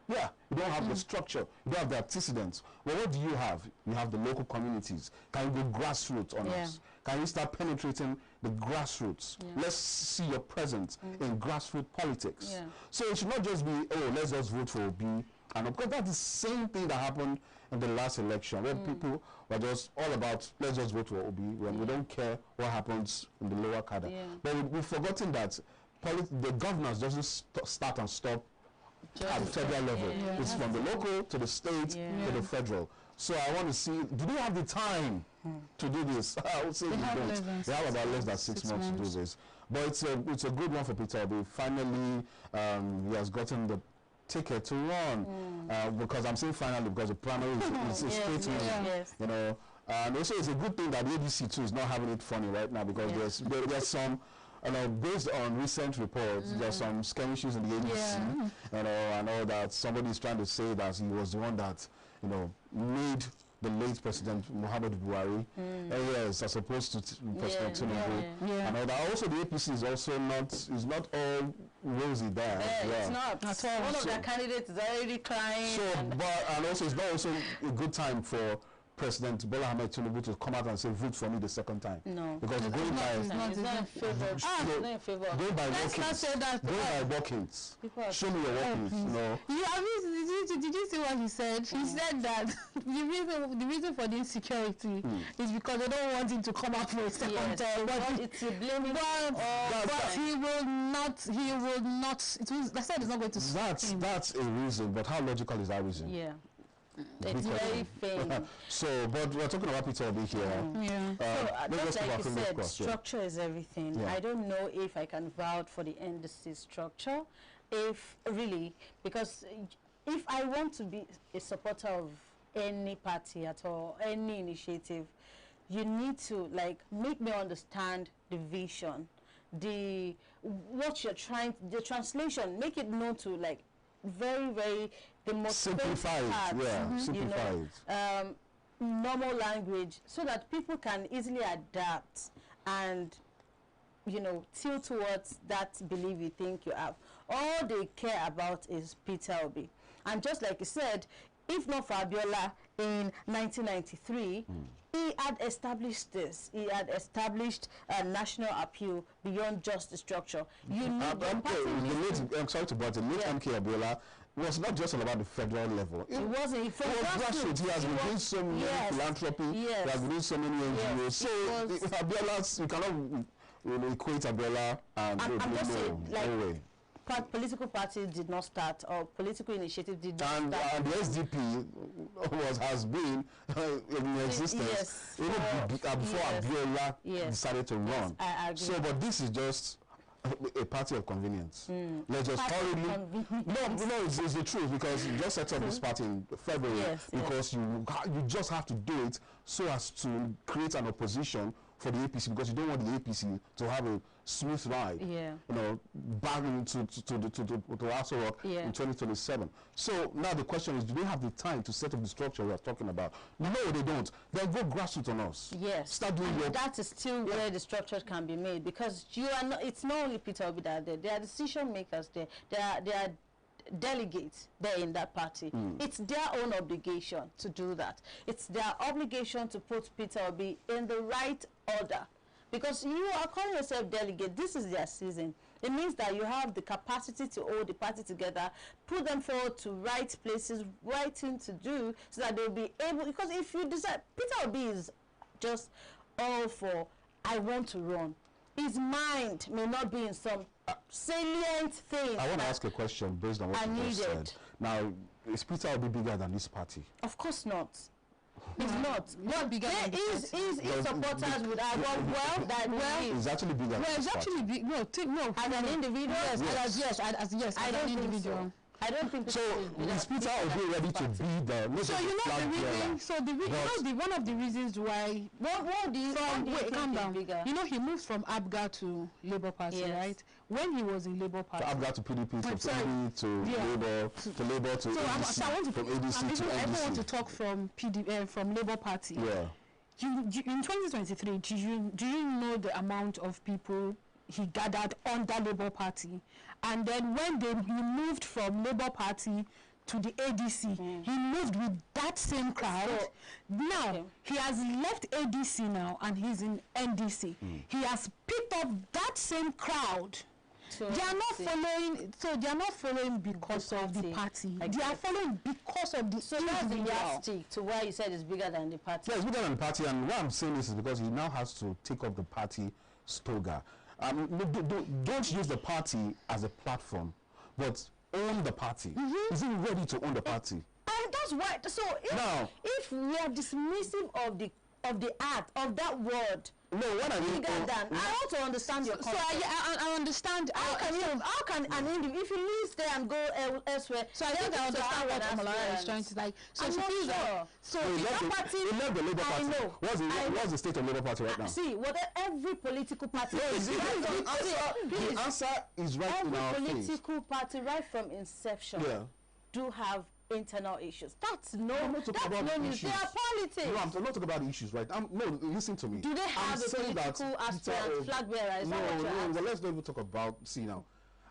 Yeah, you don't have the structure, you don't have the antecedents. Well, what do you have? You have the local communities. Can you go grassroots on us? Can you start penetrating the grassroots? Let's see your presence in grassroots politics. So it should not just be, oh, let's just vote for Obi. And of course, that's the same thing that happened in the last election, where people were just all about, let's just vote for Obi, when we don't care what happens in the lower cadre. But we've forgotten that the governance doesn't start and stop at the federal level. It's from the local to the state to the federal. So I want to see, do they have the time to do this? I would say they don't. They have about less than 6 months to do this. But it's a good one for Peter Obi. Finally, he has gotten the ticket to run. Because I'm saying finally because the primary is straight in. You know, and also it's a good thing that the ABC too is not having it funny right now, because there's some. Based on recent reports, there's some skirmishes in the ABC, and all that. Somebody is trying to say that he was the one that, made the late President Muhammadu Buhari, yes, as opposed to President Tinubu, and all that. Also, the APC is also not all rosy there. It's not. At all. One of their candidates is already crying. So, and also, it's not also a good time for President Bola Ahmed Tinubu to come out and say vote for me the second time. No, because going by walk-ins. Show me your walk-ins. Did you see what he said? He said that the reason for the insecurity is because they don't want him to come out for a second term. It's a blaming. But he will not. I said it's not going to. That's a reason. But how logical is that reason? Yeah. It's very faint. So, but we're talking about Peter Obi here. Just like you said, structure is everything. I don't know if I can vouch for the NDC structure, because if I want to be a supporter of any party at all, any initiative, you need to make me understand the vision, what you're trying, the translation, make it known to very, very the most simplified, simplified. Normal language, so that people can easily adapt and tilt towards that belief you think you have. All they care about is Peter Obi, and just like you said, if not for Abiola in 1993, he had established this. He had established a national appeal beyond just the structure. You need I'm sorry to butt in. Late MK Abiola was not just all about the federal level. It wasn't. It was grassroots. He has been doing so many philanthropy. He has been doing so many NGOs. So Abiola, you cannot equate Abiola and no way. Political parties did not start, or political initiatives did not start. And the SDP has been in existence before Abiola decided to run. I agree. So, but this is just a party of convenience. Let's just hurriedly. It's the truth, because you just set up this party in February because you just have to do it so as to create an opposition for the APC, because you don't want the APC to have a smooth ride, back into to Arsenal F.C. in 2027. So now the question is, do they have the time to set up the structure we are talking about? No, they don't. Then go grassroots on us. Yes. Start doing your. That is still where the structure can be made, because you are not. It's not only Peter Obi that there. There are decision makers there. There are delegates there in that party. It's their own obligation to do that. It's their obligation to put Peter Obi in the right order, because you are calling yourself delegate. This is their season. It means that you have the capacity to hold the party together, put them forward to right places, right thing to do, so that they'll be able. Because if you decide, Peter Obi is just all for, I want to run. His mind may not be in some salient thing. I want to ask a question based on what you just said. Now, is Peter Obi bigger than this party? Of course not. It's not. What bigger? His supporters would have It's actually bigger. Well, it's actually big. No, as an individual. Yes, as an individual. I don't think so. Is Peter Obi ready to be the? So you know the reason. So one of the reasons why. What do you calm down. You know he moved from ABGA to Labour Party, right? When he was in Labour Party. From ABGA to PDP, from PDP to Labour, to Labour to ADC, from ADC to I NDC. want to talk from from Labour Party. Yeah. In 2023, do you know the amount of people he gathered under Labour Party? And then when he moved from Labour Party to the ADC, he moved with that same crowd. So, now, he has left ADC now and he's in NDC. He has picked up that same crowd. So they are not following. So they are not following because of the party. They are following because of the. So that's the yardstick to why you said it's bigger than the party. Yeah, it's bigger than the party, and why I'm saying this is because he now has to take up the party toga. Don't use the party as a platform, but own the party. Is he ready to own the party? And that's why. So if we are dismissive of the act of that word. No, what I mean, I want to understand your concept. So I understand. How can an individual, if you leave there and go elsewhere? So I think I understand what Amalara is trying to like. So I'm not sure. So he left the Labour Party. What's the state of Labour Party right now? See, every political party. The answer is right in our face. Every political party, right from inception, do have internal issues. That's no news. They are politics. No, I'm not talking about the issues, right? No, listen to me. Do they have a political aspirant, flag bearer? No, let's not even talk about, see now.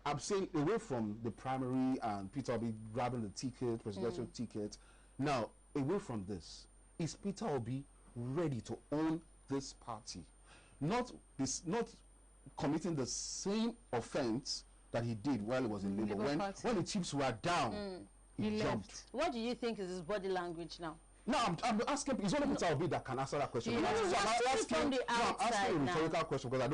I'm saying away from the primary and Peter Obi grabbing the ticket, presidential ticket. Now, away from this, is Peter Obi ready to own this party? Not committing the same offense that he did while he was in Labour. When the chips were down, he jumped. What do you think is his body language now? No, I'm asking. It's only Peter Obi that can answer that question. I'm asking a rhetorical question because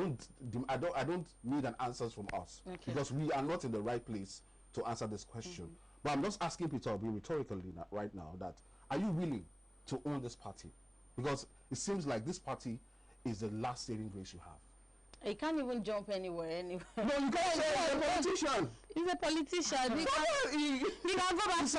I don't need an answer from us because we are not in the right place to answer this question. But I'm just asking Peter Obi rhetorically right now that are you willing to own this party? Because it seems like this party is the last saving grace you have. He can't even jump anywhere. No, you can't say he's a politician. He's a politician. He can go back to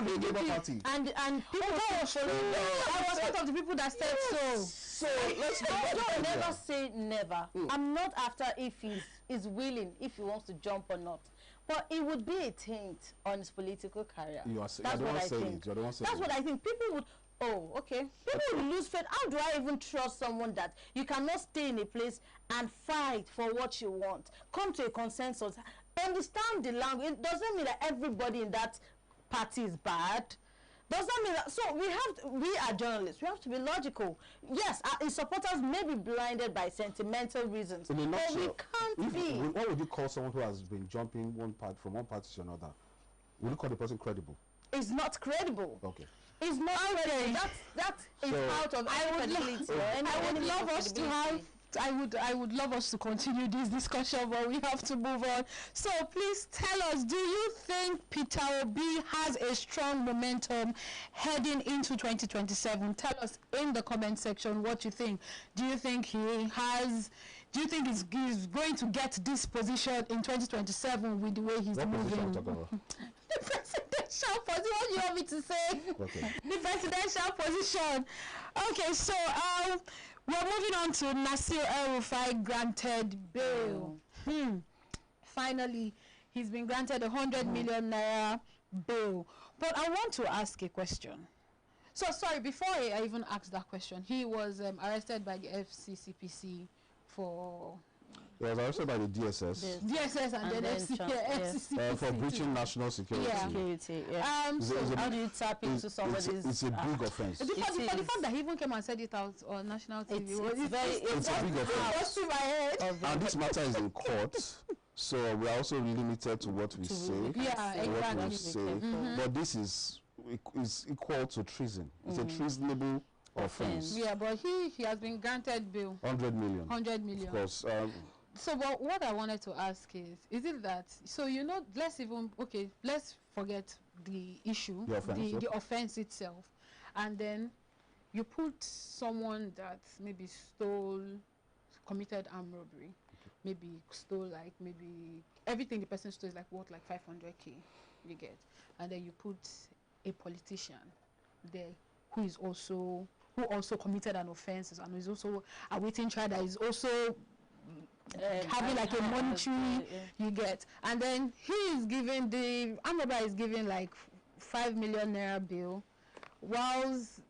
the Labour Party. And people were following. I was one of the people that said so. So let's never say never. I'm not after if he's willing, if he wants to jump or not. But it would be a taint on his political career. That's what I think. That's what I think. People would. Oh, okay. People will lose faith. How do I even trust someone that you cannot stay in a place and fight for what you want? Come to a consensus. Understand the language. It doesn't mean that everybody in that party is bad. Does that mean that? So we are journalists. We have to be logical. Yes, his supporters may be blinded by sentimental reasons, but we can't be. What would you call someone who has been jumping from one party to another? Would you call the person credible? It's not credible. Okay. It's not credible. That is out of credibility. I would love us to have. I would love us to continue this discussion, but we have to move on. So please tell us, do you think Peter Obi has a strong momentum heading into 2027? Tell us in the comment section what you think. Do you think he's going to get this position in 2027 with the way he's moving? The presidential position. What do you want me to say? Okay. The presidential position. Okay, so we're moving on to Nasir El-Rufai granted bail. Finally, he's been granted 100 million naira bail. But I want to ask a question. So sorry, before I even ask that question, he was arrested by the FCCPC for. He was arrested by the DSS. DSS and then FCCPC. For breaching national security. How do you tap into somebody's... It's a big offense. The fact that he even came and said it out on national TV, it's a big offense. And this matter is in court, so we are also limited to what we say. Yeah, exactly. What we say. But this is equal to treason. It's a treasonable offense. Yeah, but he has been granted bail. 100 million. 100 million. Of course. So what I wanted to ask is it that, so let's forget the issue, the offense itself, and then you put someone that maybe committed armed robbery, maybe stole maybe everything the person stole is like 500K. you get, and then you put a politician there who also committed an offense and is also awaiting trial, that is also having like a monetary, you get, and then he is giving, the Amaba is giving like 5 million naira bill, whilst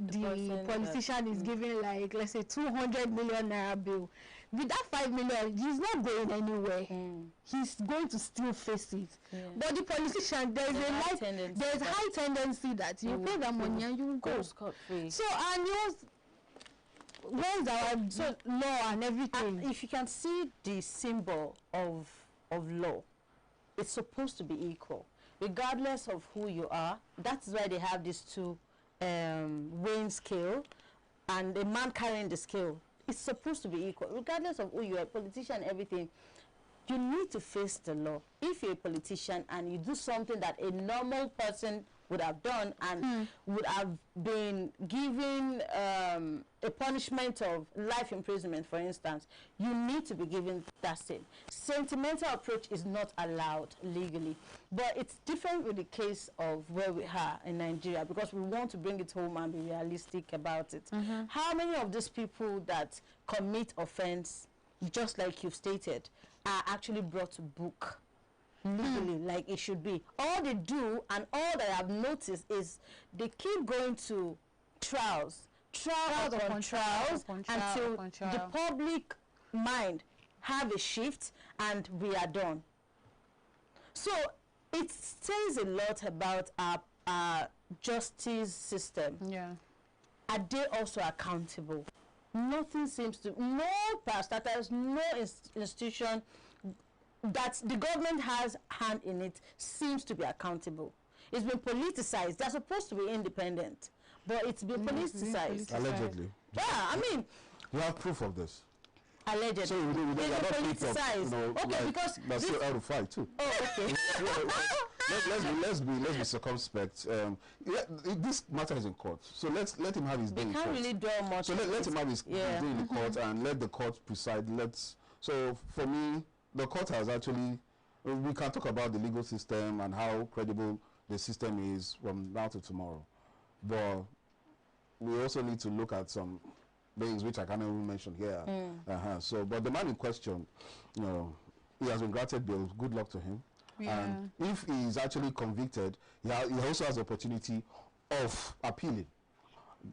the politician is giving like, let's say, 200 million naira bill. With that 5 million, he's not going anywhere. He's going to still face it. But the politician, there's high tendency that you pay that money and you will go scot-free. So, and where's our law and everything? If you can see the symbol of law, it's supposed to be equal, regardless of who you are. That's why they have these two weighing scale, and the man carrying the scale. It's supposed to be equal, regardless of who you are, politician, everything. You need to face the law. If you're a politician and you do something that a normal person would have done and would have been given a punishment of life imprisonment, for instance, you need to be given that same. Sentimental approach is not allowed legally, but it's different with the case of where we are in Nigeria, because we want to bring it home and be realistic about it. How many of these people that commit offense, just like you've stated, are actually brought to book legally like it should be? All they do, and all that I've noticed, is they keep going to trials upon trials until the public mind have a shift and we are done. So it says a lot about our justice system. Are they also accountable? Nothing seems to, no parastatals, no institution that the government has hand in it seems to be accountable. It's been politicized. They're supposed to be independent, but it's been politicized. Allegedly. Yeah, I mean, we have proof of this. Allegedly. So we it's been politicized. okay, because that's still out of fight too. Oh, okay. let's be circumspect. This matter is in court, so let him have his day in court. We can't really draw much. So let him have his day in the court and let the court preside. So for me, the court has actually, we can talk about the legal system and how credible the system is from now to tomorrow, but we also need to look at some things which I can't even mention here. So, but the man in question, you know, he has been granted bail. Good luck to him. And if he is actually convicted, he also has the opportunity of appealing.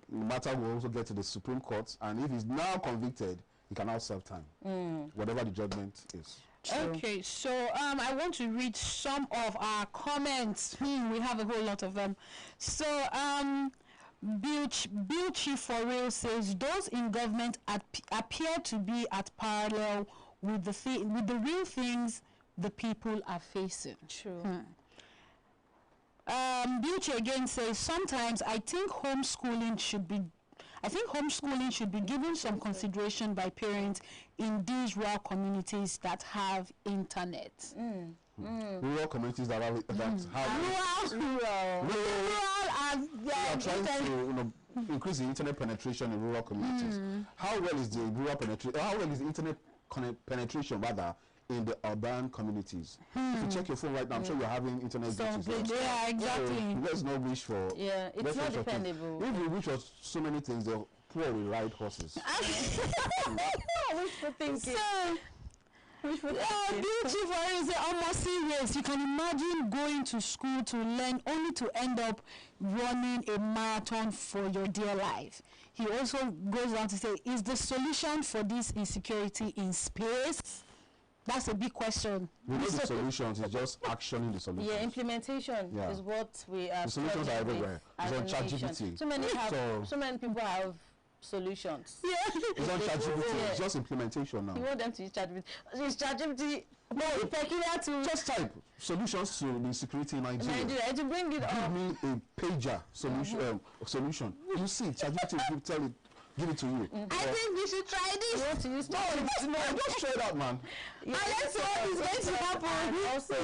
The matter will also get to the Supreme Court, and if he's now convicted, he can now serve time, whatever the judgment is. Okay, so I want to read some of our comments. We have a whole lot of them. So Bill Chief for real says those in government appear to be at parallel with the real things the people are facing. True. Beauty again says sometimes I think homeschooling should be given some consideration by parents in these rural communities that have internet. Rural communities that have are trying to increase the internet penetration in rural communities. How well is the rural penetration? How well is the internet penetration rather in the urban communities? If you check your phone right now, I'm sure you're having internet glitches. Yeah, exactly. So let's not wish for. Yeah, it's not dependable. If we wish for so many things, the poor will ride horses. Wishful thinking. Beauty for is almost serious. You can imagine going to school to learn only to end up running a marathon for your dear life. He also goes on to say, is the solution for this insecurity in space? That's a big question. We know the solutions, it's just actioning the solutions. Yeah, implementation is what we are. The solutions are everywhere. It's on ChatGPT. So many people have solutions. Yeah. It's on ChatGPT. It's just implementation now. You want them to use ChatGPT? Is ChatGPT peculiar to just type solutions to the security in Nigeria. To bring it up. Give me a pager solution. Solution. You see, ChatGPT will tell it. Give it to you. I think you should try this. You want to use no, just try it out, man. And let's see what is going to happen. Also,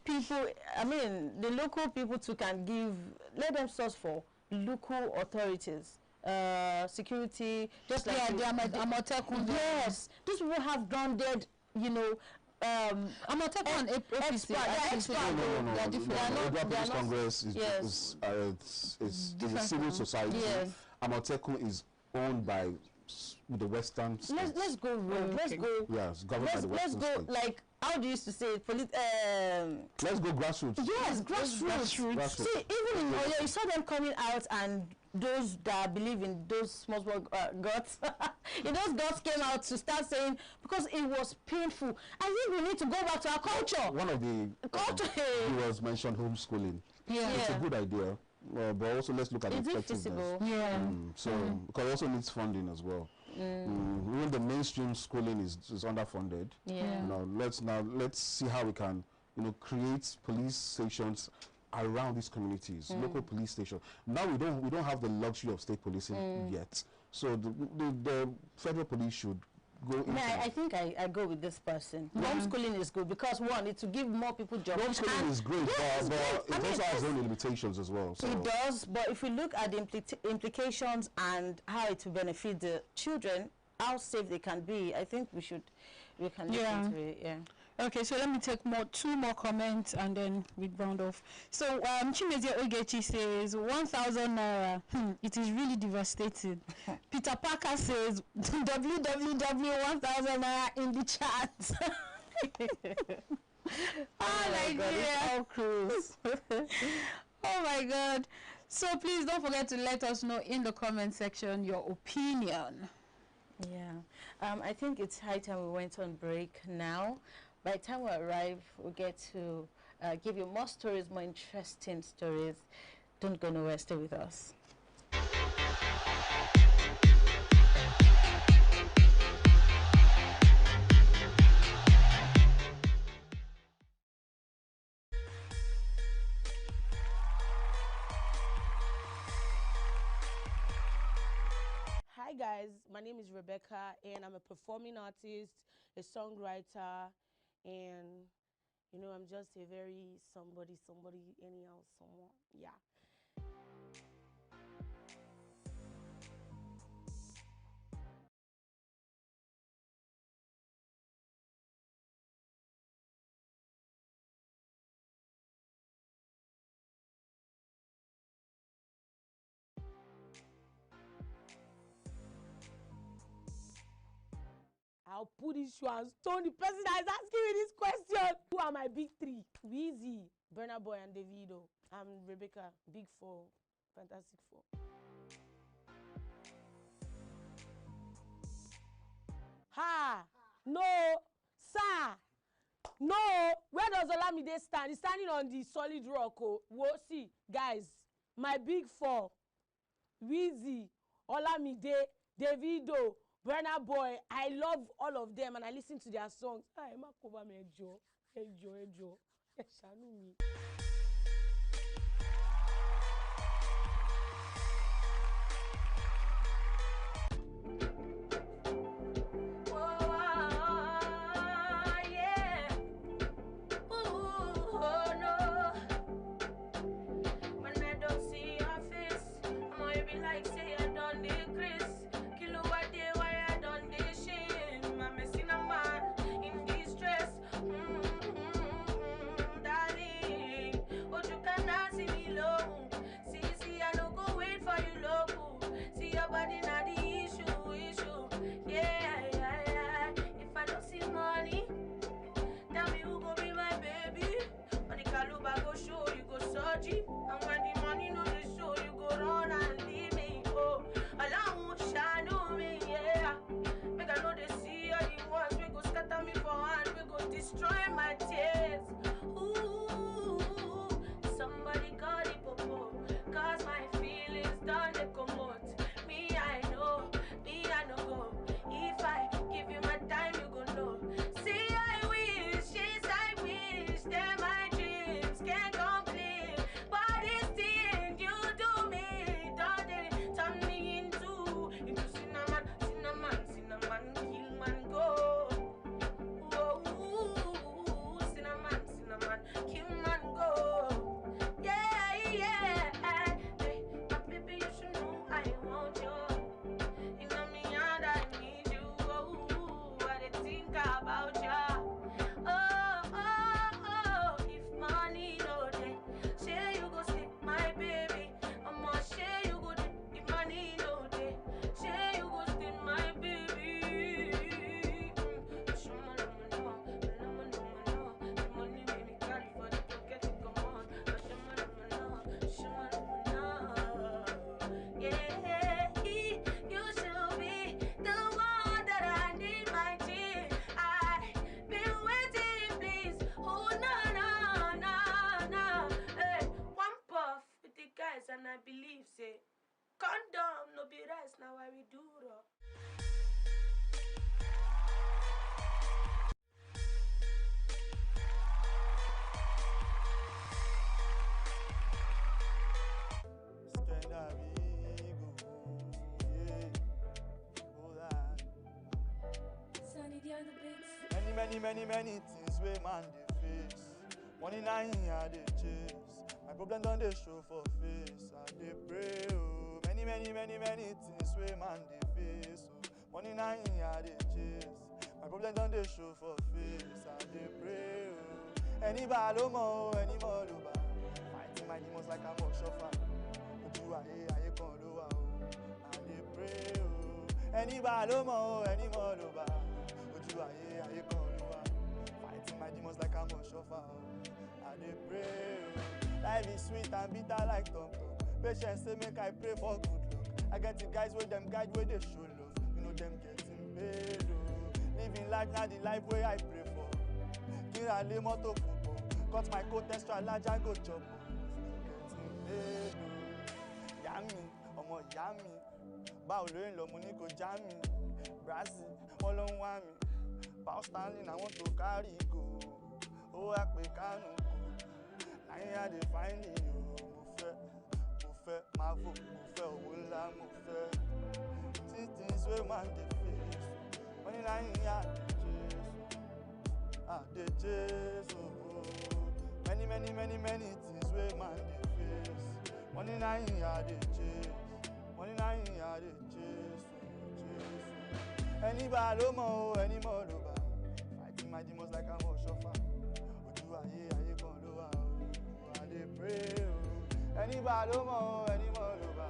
people, I mean, the local people too can let them source for local authorities, security, just like the Amotekun. Yes, these people have grounded, Amateco and APC. No. Police Congress is a civil society. Yes. Amotekun is owned by the Western states. Let's go rogue. Let's go. Yes, governed by the Western Let's go states. like how do you used to say it? Let's go grassroots. Yes, grassroots. See, even in Oyo, you saw them coming out, and those that believe in those small gods, those gods came out to start saying, because it was painful. I think we need to go back to our culture. One of the viewers mentioned homeschooling. Yeah. It's a good idea. But also let's look at the effectiveness. Yeah. Because it also needs funding as well. Even the mainstream schooling is underfunded. Yeah. Let's see how we can create police stations around these communities, local police stations. Now we don't have the luxury of state policing yet. So the federal police should go into I think I go with this person. Homeschooling is good because one, it will give more people jobs. Homeschooling is great, but it also has its own limitations as well. So. It does, but if we look at the implications and how it will benefit the children, how safe they can be, I think we can look into it. Yeah. Okay, so let me take two more comments and then we round off. So Chimezie Ogechi says 1,000 naira. It is really devastating. Peter Parker says www 1,000 naira in the chat. Oh my God! Oh my God! So please don't forget to let us know in the comment section your opinion. Yeah, I think it's high time we went on break now. By the time we arrive, we'll get to give you more stories, more interesting stories. Don't go nowhere, stay with us. Hi guys, my name is Rebecca and I'm a performing artist, a songwriter, and I'm just a very somebody anyhow someone. Yeah. I'll put this shoe and stone the person that is asking me this question. Who are my big three? Weezy, Burna Boy, and Davido. I'm Rebecca, Big Four, Fantastic Four. Ha! No! Sir! No! Where does Olamide stand? He's standing on the solid rock. Oh. Whoa, see, guys, my Big Four. Weezy, Olamide, Davido, Burna Boy, I love all of them and I listen to their songs. Emma cover me, Ejo. Ṣàánú mi. Darling, Condom, no be rest, now I will do raw. Many things wey man dey face. Money na him I dey chase. My problem don dey show for face. I dey pray oh. Many things wey man dey face. Oh. Money na him I dey chase. My problem don dey show for face. I dey pray oh. Any bad lo mo, any more lo ba. Fighting my demons like I'm a chauffeur. Ojú ayé kan ló wà oh. I dey pray oh. Any bad lo mo, any more lo ba. Ojú ayé kan ló wà. Fighting my demons like I'm a chauffeur. I dey pray oh. Life is sweet and bitter like tom-tom. Patience say make I pray for good luck. I get the guys with them guide where they show love. You know them getting paid oh. Living life now the life where I pray for. Kira le moto football. Cut my coat extra large I go chop. Getting paid oh. Yami, ọmọ yami. Báwo ló ń lọ mo ní kò já mi. Brazil, wọ́n ló ń wá mi. Paul Stanley, I want to carry go. Oh, I pay Kanu go. Now I dey find you. Mo fẹ́, Mavo, mo fẹ́ owó ńlá, mo fẹ́. Things wey man dey face. Money na him I dey chase. Many things wey man dey face. Money na him I dey chase. Money na him I dey chase. Any bad lo mo, any more lo ba. Fighting my demons like I'm a chauffeur. Ojú ayé kan ló wà oh. I dey pray oh. Any bad lo mo, any more lo ba.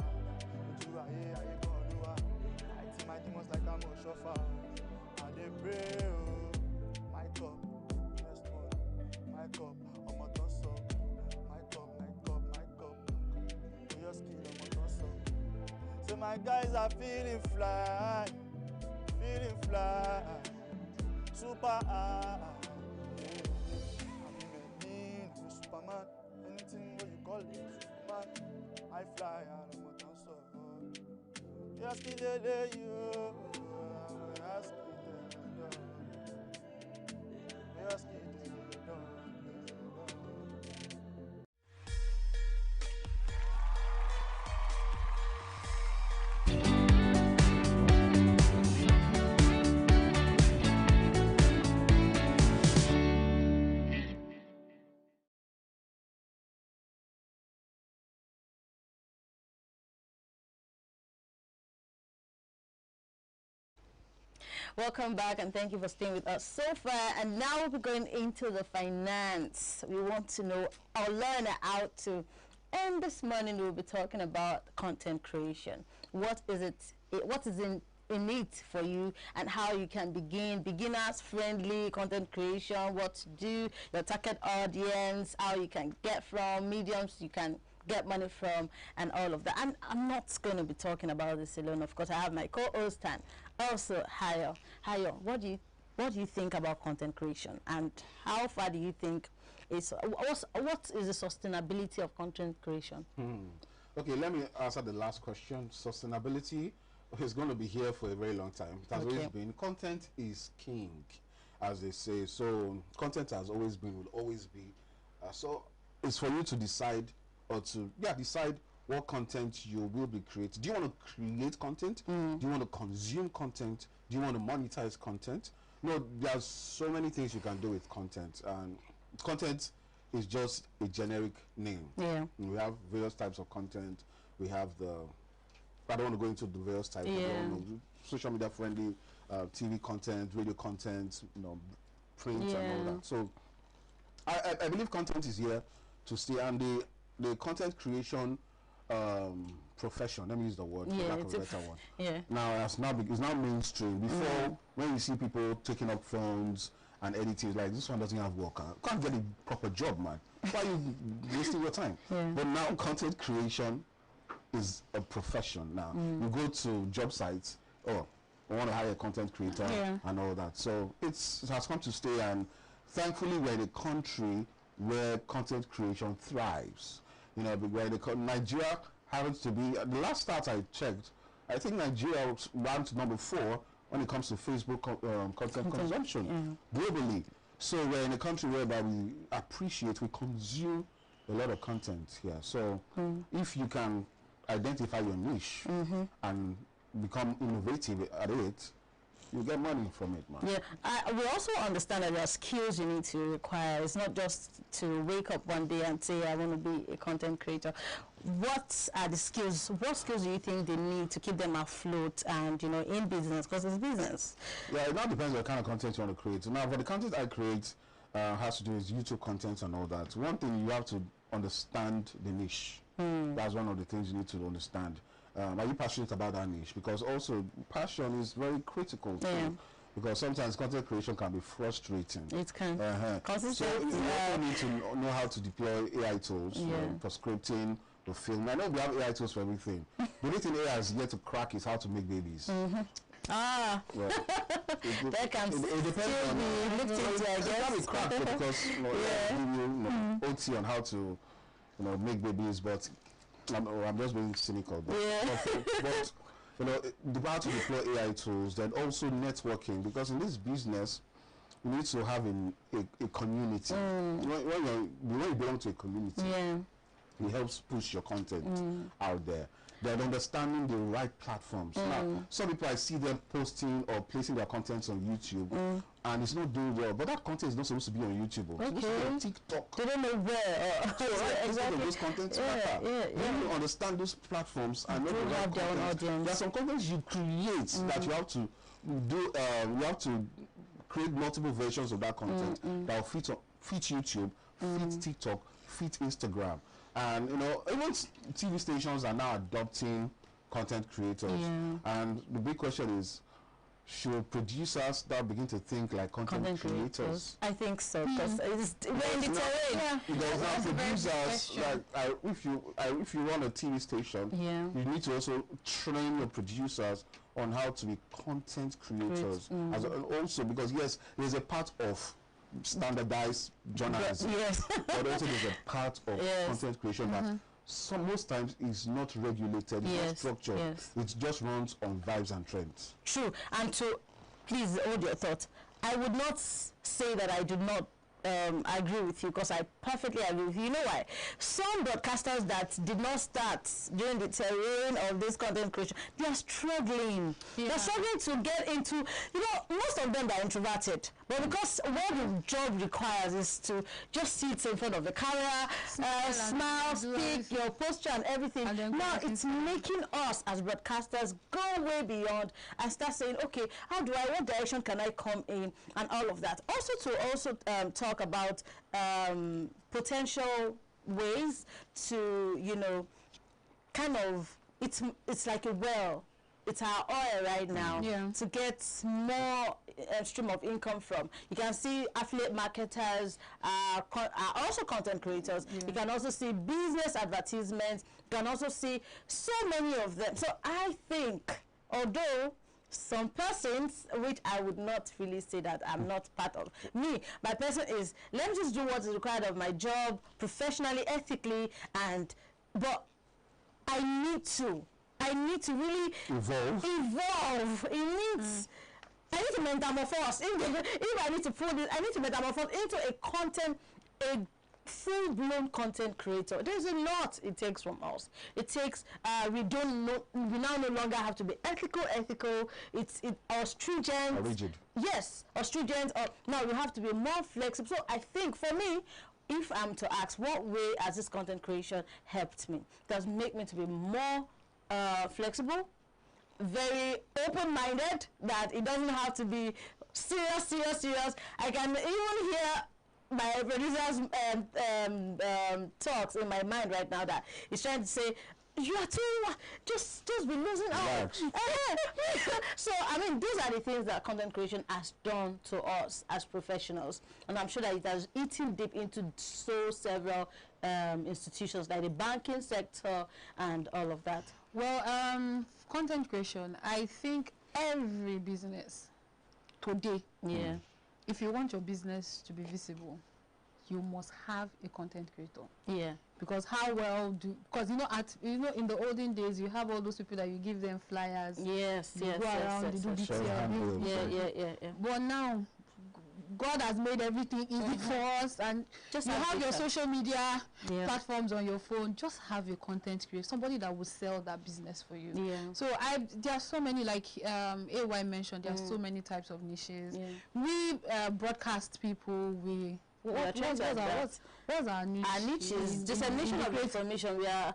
Ojú ayé kan ló wà. Fighting my demons like I'm a chauffeur. I dey pray oh. My cup, next one. My cup, ọmọ tó sọ. My cup. For your skill, ọmọ tó sọ. So my guys are feeling fly. Feeling fly, super high. I'm in to Superman, anything what you call it, Superman. I fly and I'm not so. Just kill you, just kill Welcome back and thank you for staying with us so far. And now we'll be going into the finance. We want to know or learn how to. And this morning we'll be talking about content creation. What is it? What is in it for you and how you can begin? Beginners friendly content creation. What to do? Your target audience. How you can get from mediums you can get money from and all of that. And I'm not going to be talking about this alone. Of course, I have my co-host and also Hayo. What do you think about content creation and how far do you think what is the sustainability of content creation? Okay, let me answer the last question. Sustainability is going to be here for a very long time. It has always been. Content is king, as they say. So content has always been, will always be. So it's for you to decide or to decide what content you will be creating. Do you want to create content? Do you want to consume content? Do you want to monetize content? No, there's so many things you can do with content, and content is just a generic name. Yeah. We have various types of content. We have I don't want to go into the various types. Social media friendly, TV content, radio content, print and all that. So I believe content is here to stay, and the content creation profession, let me use the word for lack of a better one. Now it's now mainstream. Before, when you see people taking up phones and editing, like, this one doesn't have work. Can't get a proper job, man. Why are you wasting your time? But now content creation is a profession now. You go to job sites, I want to hire a content creator and all that. So it has come to stay, and thankfully we're in a country where content creation thrives. Where Nigeria happens to be the last stat I checked. I think Nigeria ranked number 4 when it comes to Facebook content consumption globally. So we're in a country whereby we appreciate, we consume a lot of content here. So if you can identify your niche and become innovative at it, you get money from it, man. Yeah, we also understand that there are skills you need to acquire. It's not just to wake up one day and say, I want to be a content creator. What are the skills? What skills do you think they need to keep them afloat and, you know, in business? Because it's business. Yeah, it now depends on the kind of content you want to create. Now, for the content I create, has to do with YouTube content and all that. One thing, you have to understand the niche. That's one of the things you need to understand. Are you passionate about that niche? Because also passion is very critical too. Because sometimes content creation can be frustrating. It can. So you also need to know how to deploy AI tools for scripting, for film. I know we have AI tools for everything. The only thing AI has yet to crack is how to make babies. Well, that can still be looked into, I guess. It can be cracked because give you OT on how to make babies, but I'm just being cynical. But, but you know, the power to deploy AI tools, then also networking, because in this business, you need to have a community. When you belong to a community, it helps push your content out there. Then understanding the right platforms. Now, some people, I see them posting or placing their contents on YouTube, and it's not doing well. But that content is not supposed to be on YouTube. It's supposed to be on TikTok. They don't know where. So exactly. Those contents matter. When you understand those platforms and know the right content, there are some contents you create that you have to do. You have to create multiple versions of that content that will fit YouTube, fit TikTok, fit Instagram. And you know, even TV stations are now adopting content creators. And the big question is, should producers now begin to think like content creators? I think so, because it's in the terrain. Because now producers, like, if you run a TV station, you need to also train your producers on how to be content creators. And also, because yes, there's a part of standardized journalism, but also there's a part of content creation that most times is not regulated, it's not structured. It just runs on vibes and trends. True. And to please hold your thought, I would not say that I do not agree with you, because I perfectly agree with you. You know why? Some broadcasters that did not start during the terrain of this content creation, they are struggling. They're struggling to get into, you know, most of them are introverted. But because what the job requires is to just sit in front of the camera, smile, speak, your posture and everything. And now it's making us as broadcasters go way beyond and start saying, okay, what direction can I come in, and all of that. Also to talk about potential ways to, you know, kind of, it's like a well. It's our oil right now to get more stream of income from. You can see affiliate marketers are also content creators. You can also see business advertisements. You can also see so many of them. So I think, although some persons, which I would not really say that I'm not part of, me, my person is, let me just do what is required of my job, professionally, ethically, but I need to really evolve. It needs, I need to metamorphose. If I need to put it, I need to metamorphose into a full-blown content creator. There's a lot it takes from us. It takes, we now no longer have to be ethical, or stringent. Or rigid. Yes, or stringent, or now we have to be more flexible. So I think for me, if I'm to ask what way has this content creation helped me, it does make me to be more flexible, very open-minded, that it doesn't have to be serious. I can even hear my producer's talks in my mind right now that he's trying to say, you are too, just be losing out. So I mean, these are the things that content creation has done to us as professionals, and I'm sure that it has eaten deep into several institutions like the banking sector and all of that. Well, content creation, I think every business today, if you want your business to be visible, you must have a content creator. because how well do, because you know in the olden days you have all those people that you give them flyers. Yes, they yes, go yes, around, yes, they do yes, DTL. yeah. But now God has made everything easy for us, and Just you have your social media Yeah. platforms on your phone. Just have a content creator, somebody that will sell that business for you. Yeah. So there are so many, like AY mentioned, there are so many types of niches. Yeah. We broadcast people, what's our niche? Our niche is dissemination of information. We are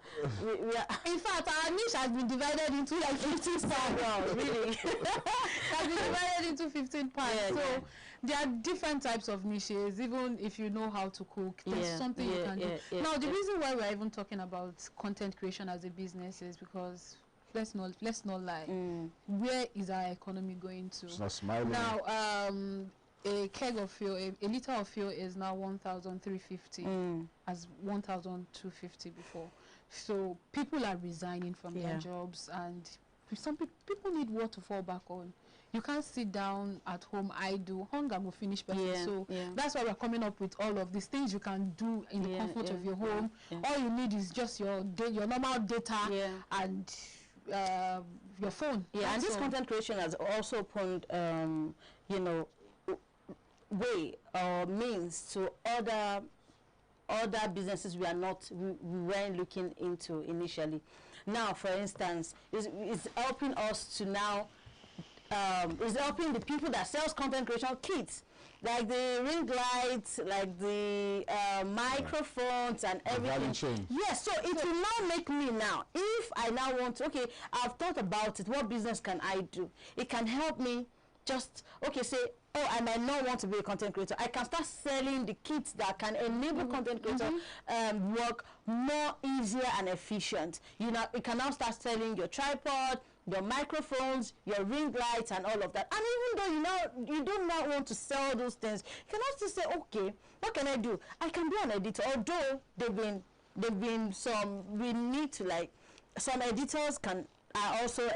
in fact, our niche has been divided into like 15 parts. Wow, really? It has been divided into 15 parts. Yeah, So yeah. there are different types of niches. Even if you know how to cook, there's something you can do. Now, the reason why we're even talking about content creation as a business is because let's not lie. Where is our economy going to? It's not smiling. Now, a keg of fuel, a liter of fuel is now 1,350 as 1,250 before. So people are resigning from their jobs, and some people need what to fall back on. You can't sit down at home idle. Hunger will finish person. So that's why we're coming up with all of these things you can do in the comfort of your home. All you need is just your normal data and your phone. Yeah, and this content creation has also opened, way or means to other businesses we weren't looking into initially. Now, for instance, it's helping us to now. It's helping the people that sells content creation kits, like the ring lights, like the microphones and everything. Yes, so it will now make me now, if I now want to, okay, I've thought about it, what business can I do? It can help me just, okay, say, oh, I might not want to be a content creator. I can start selling the kits that can enable content creator work more easier and efficient. You can now start selling your tripod, your microphones, your ring lights, and all of that. And even though you do not want to sell those things, you can also say, okay, what can I do? I can be an editor. Although they've been some, we need to, like, some editors are also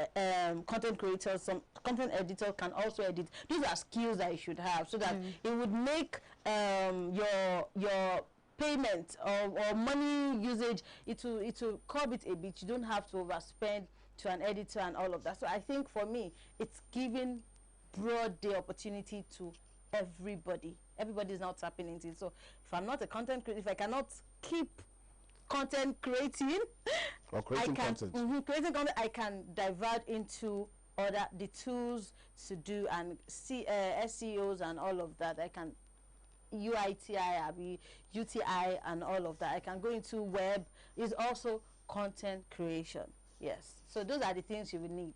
content creators. Some content editors can also edit. These are skills that you should have, so that it would make your payment or money usage, it will curb it a bit. You don't have to overspend to an editor and all of that. So I think for me, it's giving broad day opportunity to everybody. Everybody is now tapping into it. So if I'm not a content creator, if I cannot keep content creating or creating content, creating content, I can divert into the tools to do and SEOs and all of that. I can UITI, UTI and all of that. I can go into web. Is also content creation. Yes. So those are the things you will need.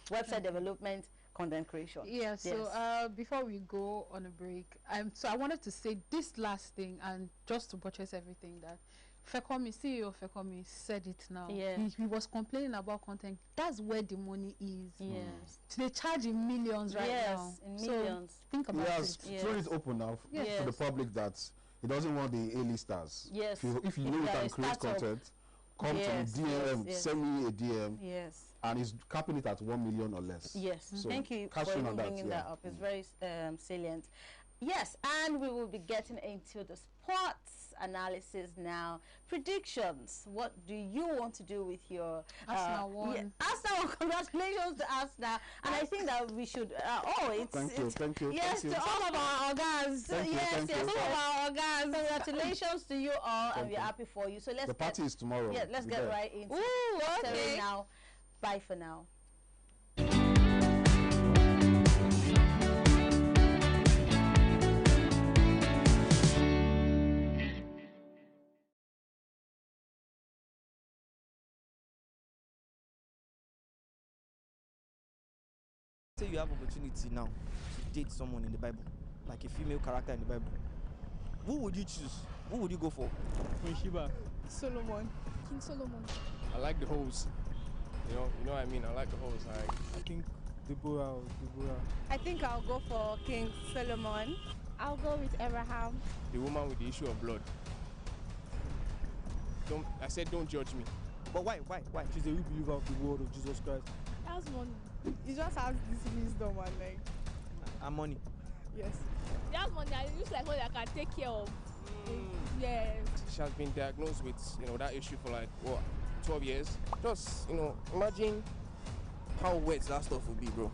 Website development, content creation. Yeah, so before we go on a break, so I wanted to say this last thing, and just to buttress everything that Fekomi, CEO of Fekomi, said it now. Yeah. He was complaining about content. That's where the money is. Yes. They charge in millions right now. Yes, in millions. So think about it. Yes, throw it open now for the public that he doesn't want the A-listers. Yes. If you know you can create content, come to me, DM, send me a DM. Yes. And he's capping it at 1 million or less. Yes. So thank you for even bringing that up. It's very salient. Yes, and we will be getting into the sports analysis now. Predictions. What do you want to do with your Arsenal won? Arsenal, congratulations to Arsenal. And I think that we should. Thank you. Yes, thank to all of our organs. Yes, all of our organs. Congratulations to you all, and we're happy for you. So let's. The party is tomorrow. Yeah, let's get right into. Okay. Now, bye for now. Say you have opportunity now to date someone in the Bible, like a female character in the Bible, who would you choose? Who would you go for? Queen Sheba. Solomon. King Solomon. I like the hoes. You know what I mean? I like the hoes. I think Deborah. I think I'll go for King Solomon. I'll go with Abraham. The woman with the issue of blood. I said don't judge me. But why? She's a real believer of the word of Jesus Christ. That's money. He just has this wisdom and like. And money. Yes. He has money and he looks like one that can take care of. Yes. She has been diagnosed with, that issue for like, 12 years. Just, imagine how wet that stuff would be, bro.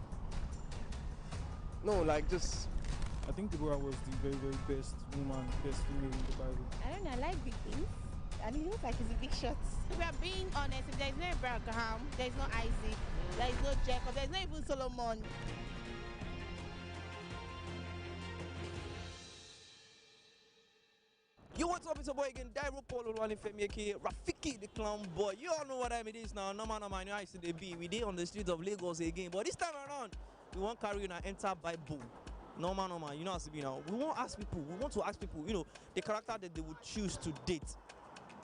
No, like just... I think Deborah was the very, very best woman, best female in the Bible. I don't know, I like big things. And he looks like he's a big shot. If we are being honest, if there's no Abraham, there's no Isaac, there's no Jacob, there's not even Solomon. Yo, what's up? It's your boy again, Dairo Polo Femi, Rafiki the clown boy. You all know what time it is now. No man, you know I see the B. We did on the streets of Lagos again. But this time around, we won't carry you now enter Bible. No man, you know how to be now. We want to ask people, the character that they would choose to date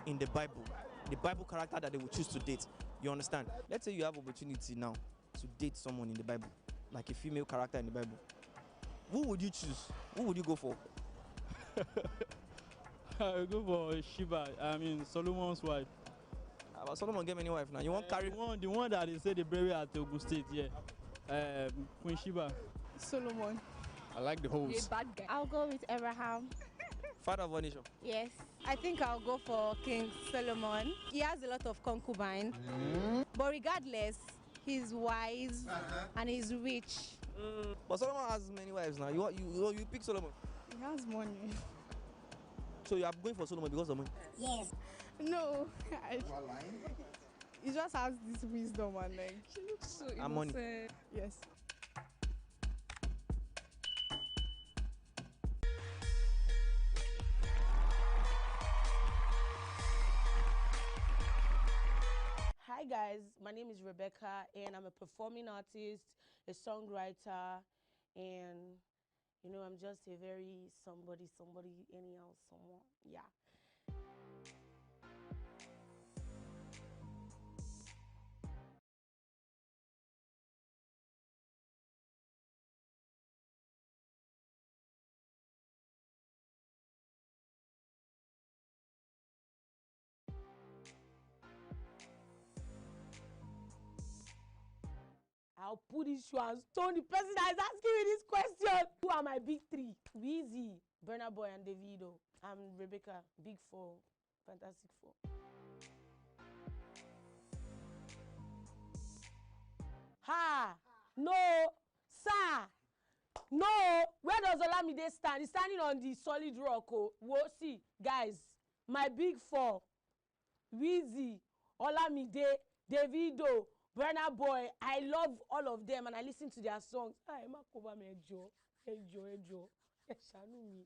in the Bible. The Bible character that they would choose to date. You understand? Let's say you have opportunity now to date someone in the Bible, like a female character in the Bible. Who would you choose? Who would you go for? I go for Sheba. I mean Solomon's wife. But Solomon get many wife now. You want carry the one that they say they bury at Ogun State, yeah. Queen Sheba. Solomon. I like the host. Bad guy. I'll go with Abraham. Father of one nation. Yes. I think I'll go for King Solomon. He has a lot of concubines. But regardless, he's wise and he's rich. But Solomon has many wives now. You pick Solomon. He has money. So you are going for Solomon because of money? Yes. No. He just has this wisdom and like she looks so innocent. And money. Yes. Hi guys, my name is Rebecca and I'm a performing artist, a songwriter, and I'm just a very somebody, anyhow, someone. Yeah. I'll put this shoe and stone the person that is asking me this question. Who are my big three? Weezy, Burna Boy, and Davido. I'm Rebecca, Big Four, Fantastic Four. Ha! No! Sir! No! Where does Olamide stand? He's standing on the solid rock. Oh. Whoa, see, guys, my Big Four. Weezy, Olamide, Davido, Burna Boy, I love all of them and I listen to their songs. Ay, ma ko ba mi ẹjọ́, ẹ ṣàánú mi.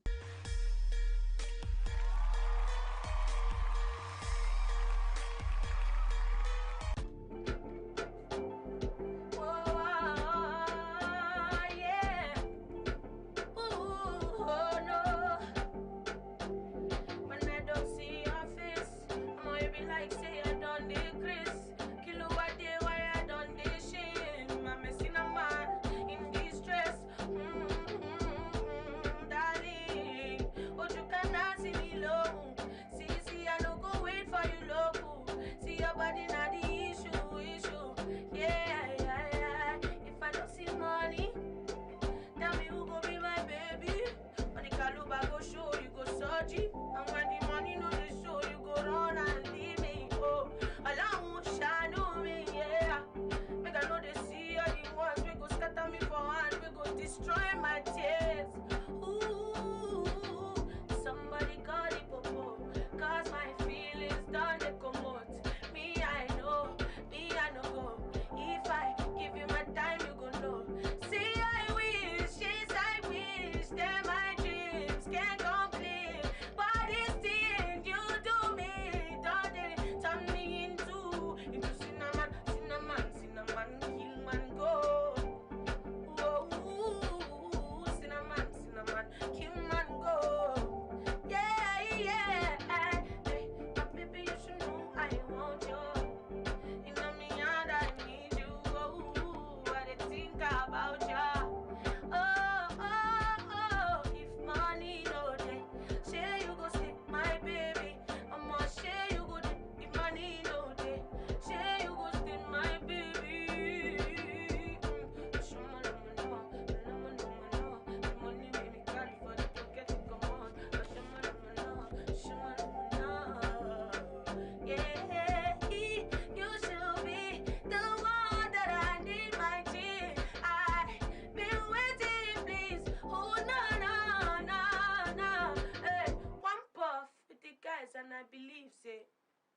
Darling,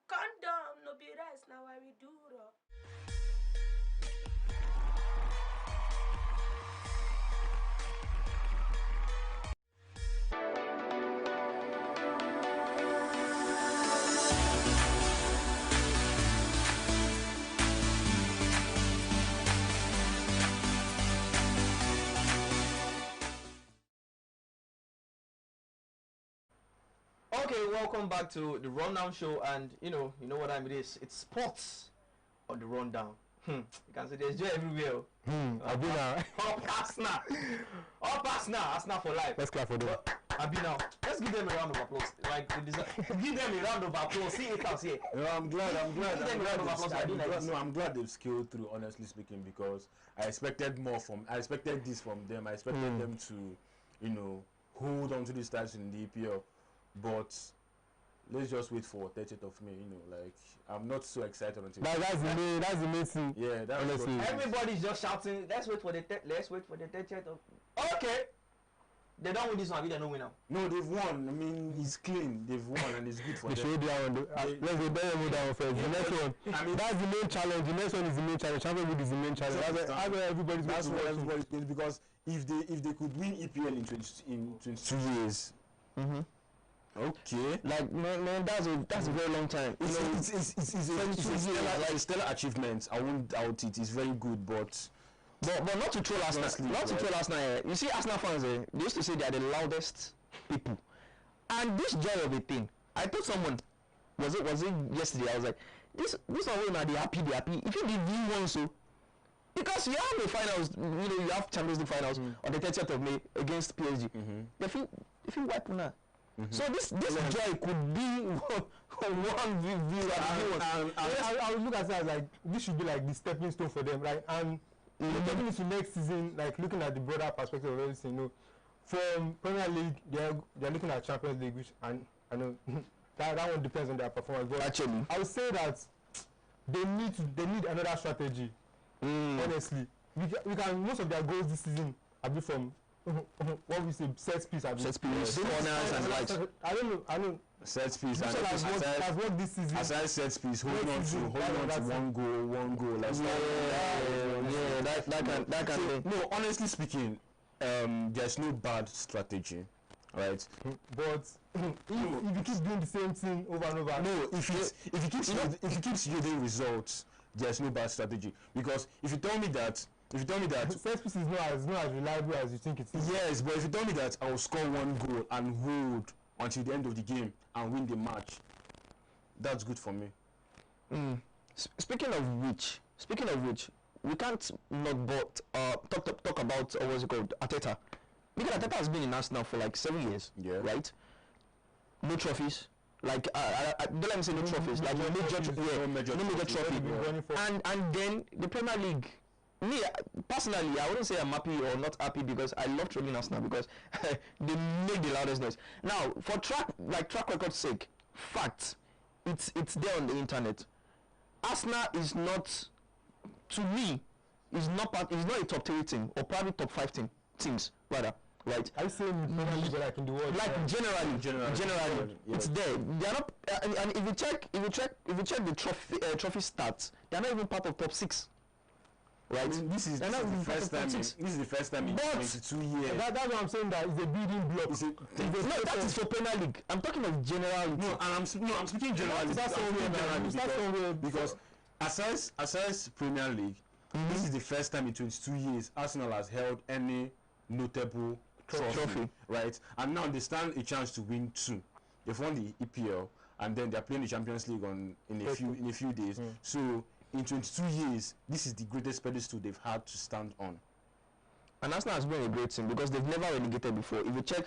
Condom, no be rest, now I will do raw. Okay, welcome back to the Rundown Show, and you know what time it is. It's sports on the Rundown. You can see there's joy everywhere. Abina. Up Arsenal for life. Let's clap for them. Abina, let's give them a round of applause. Like they deserve. Give them a round of applause. See it out here. No, I'm glad. I'm glad they've scaled through. Honestly speaking, because I expected this from them. I expected them to, hold on to these titles in the EPL. But let's just wait for 30th of May. I'm not so excited until. That's the main thing. Yeah, that's honestly. Everybody's just shouting. Let's wait for the 30th of. Okay. They don't win this one. They don't win now. No, they've won. I mean, it's clean. They've won, and it's good for them. Let's go down first. The next one. I mean, that's the main challenge. The next one is the main challenge. Champions League is the main challenge. That's where everybody's going. Because if they could win EPL in 22 years. Okay. Man, that's a very long time. It's a stellar achievement. I won't doubt it. It's very good, but not to troll Arsenal. Troll Arsenal. You see, Arsenal fans, they used to say they are the loudest people. And this joy of a thing, I told someone, was it yesterday? I was like, this one are the happy. If you did win one, so because you have the finals, you have Champions League finals on the 30th of May against PSG. If you wipe now. So this joy could be one view. I would look at it as like this should be like the stepping stone for them, right? And taking into next season, like looking at the broader perspective of everything, from Premier League they're looking at Champions League, which I know that one depends on their performance. But actually, I would say that they need another strategy. Honestly, we can most of their goals this season have been from. What we say, set piece, corners and likes. I don't know. Set piece and has worked this season. Aside set piece, holding on to one goal. Like that kind of thing. No, honestly speaking, there's no bad strategy, right? But if you keep doing the same thing over and over, no. If you keep yielding results, there's no bad strategy. Because if you tell me that set piece is not as reliable as you think it is. Yes, but if you tell me that I will score one goal and hold until the end of the game and win the match, that's good for me. Speaking of which, we can't not but talk about what's it called, Arteta. Because Arteta has been in Arsenal for like 7 years, right? No trophies. Don't let me say no trophies. Like no major trophy. And then the Premier League. Me personally, I wouldn't say I'm happy or not happy because I love trolling Arsenal because they make the loudest noise. Now, for track record's sake, facts, it's there on the internet. Arsenal is not, to me, is not a top 3 team or probably top 5 teams rather. Right? I say like in the world. Like generally, it's there. They are not, and if you check the trophy stats, they are not even part of top 6. Right. This is the first time in 22 years. That's what I'm saying. That is a building block. That is for Premier League. I'm talking of generality. No, and I'm speaking generally. Because aside Premier League, this is the first time in 22 years Arsenal has held any notable trophy. Right, and now they stand a chance to win 2. They've won the EPL, and then they're playing the Champions League in a few days. So. In 22 years, this is the greatest pedestal they've had to stand on. And Arsenal has been a great team because they've never relegated before. If you check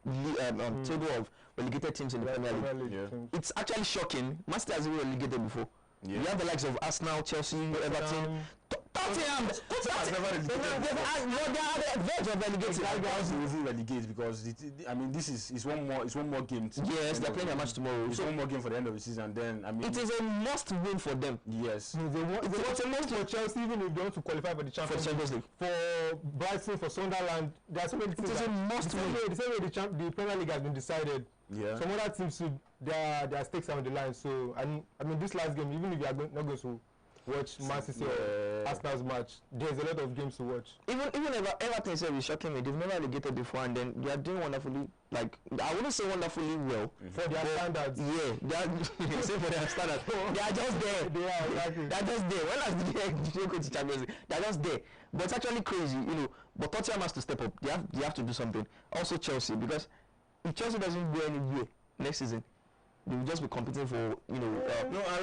the table of relegated teams in the Premier League, it's actually shocking. Man City has been relegated before. You have the likes of Arsenal, Chelsea, Everton. Tottenham has never relegated. They are the verge of relegating. Relegate because this is one more game. Yes, they're playing a match tomorrow. It's one more game for the end of the season. Then it is a must win for them. Yes, it's a must for Chelsea even if they want to qualify for the Champions League. For Brighton, for Sunderland, there are so many things. It is a must win. The same way the Premier League has been decided. Yeah. Some other teams should their stakes are on the line. So I mean this last game, even if you are not going to watch Man City or Arsenal's match, there's a lot of games to watch. Even Everton is shocking me. They've never relegated before, and then they are doing wonderfully. Like I wouldn't say wonderfully well for their standards. Yeah, they are say for their standards. They are just there. They are exactly. They are just there. When last did they go to Champions League? They are just there. But it's actually crazy, you know. But Tottenham has to step up. They have to do something. Also Chelsea, because if Chelsea doesn't go anywhere next season, they will just be competing for, you know. No, I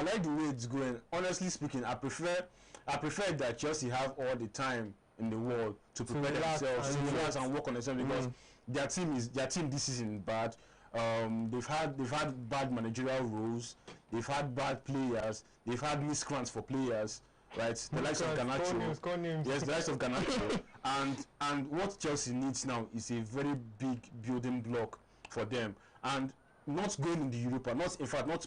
like the way it's going. Honestly speaking, I prefer that Chelsea have all the time in the world to prepare themselves, to relax and work on themselves, because their team this season bad. They've had bad managerial roles. They've had bad players. They've had miscreants for players. Right, the likes of Garnacho. Yes, the likes of Garnacho. and what Chelsea needs now is a very big building block for them. And not going in the Europa, not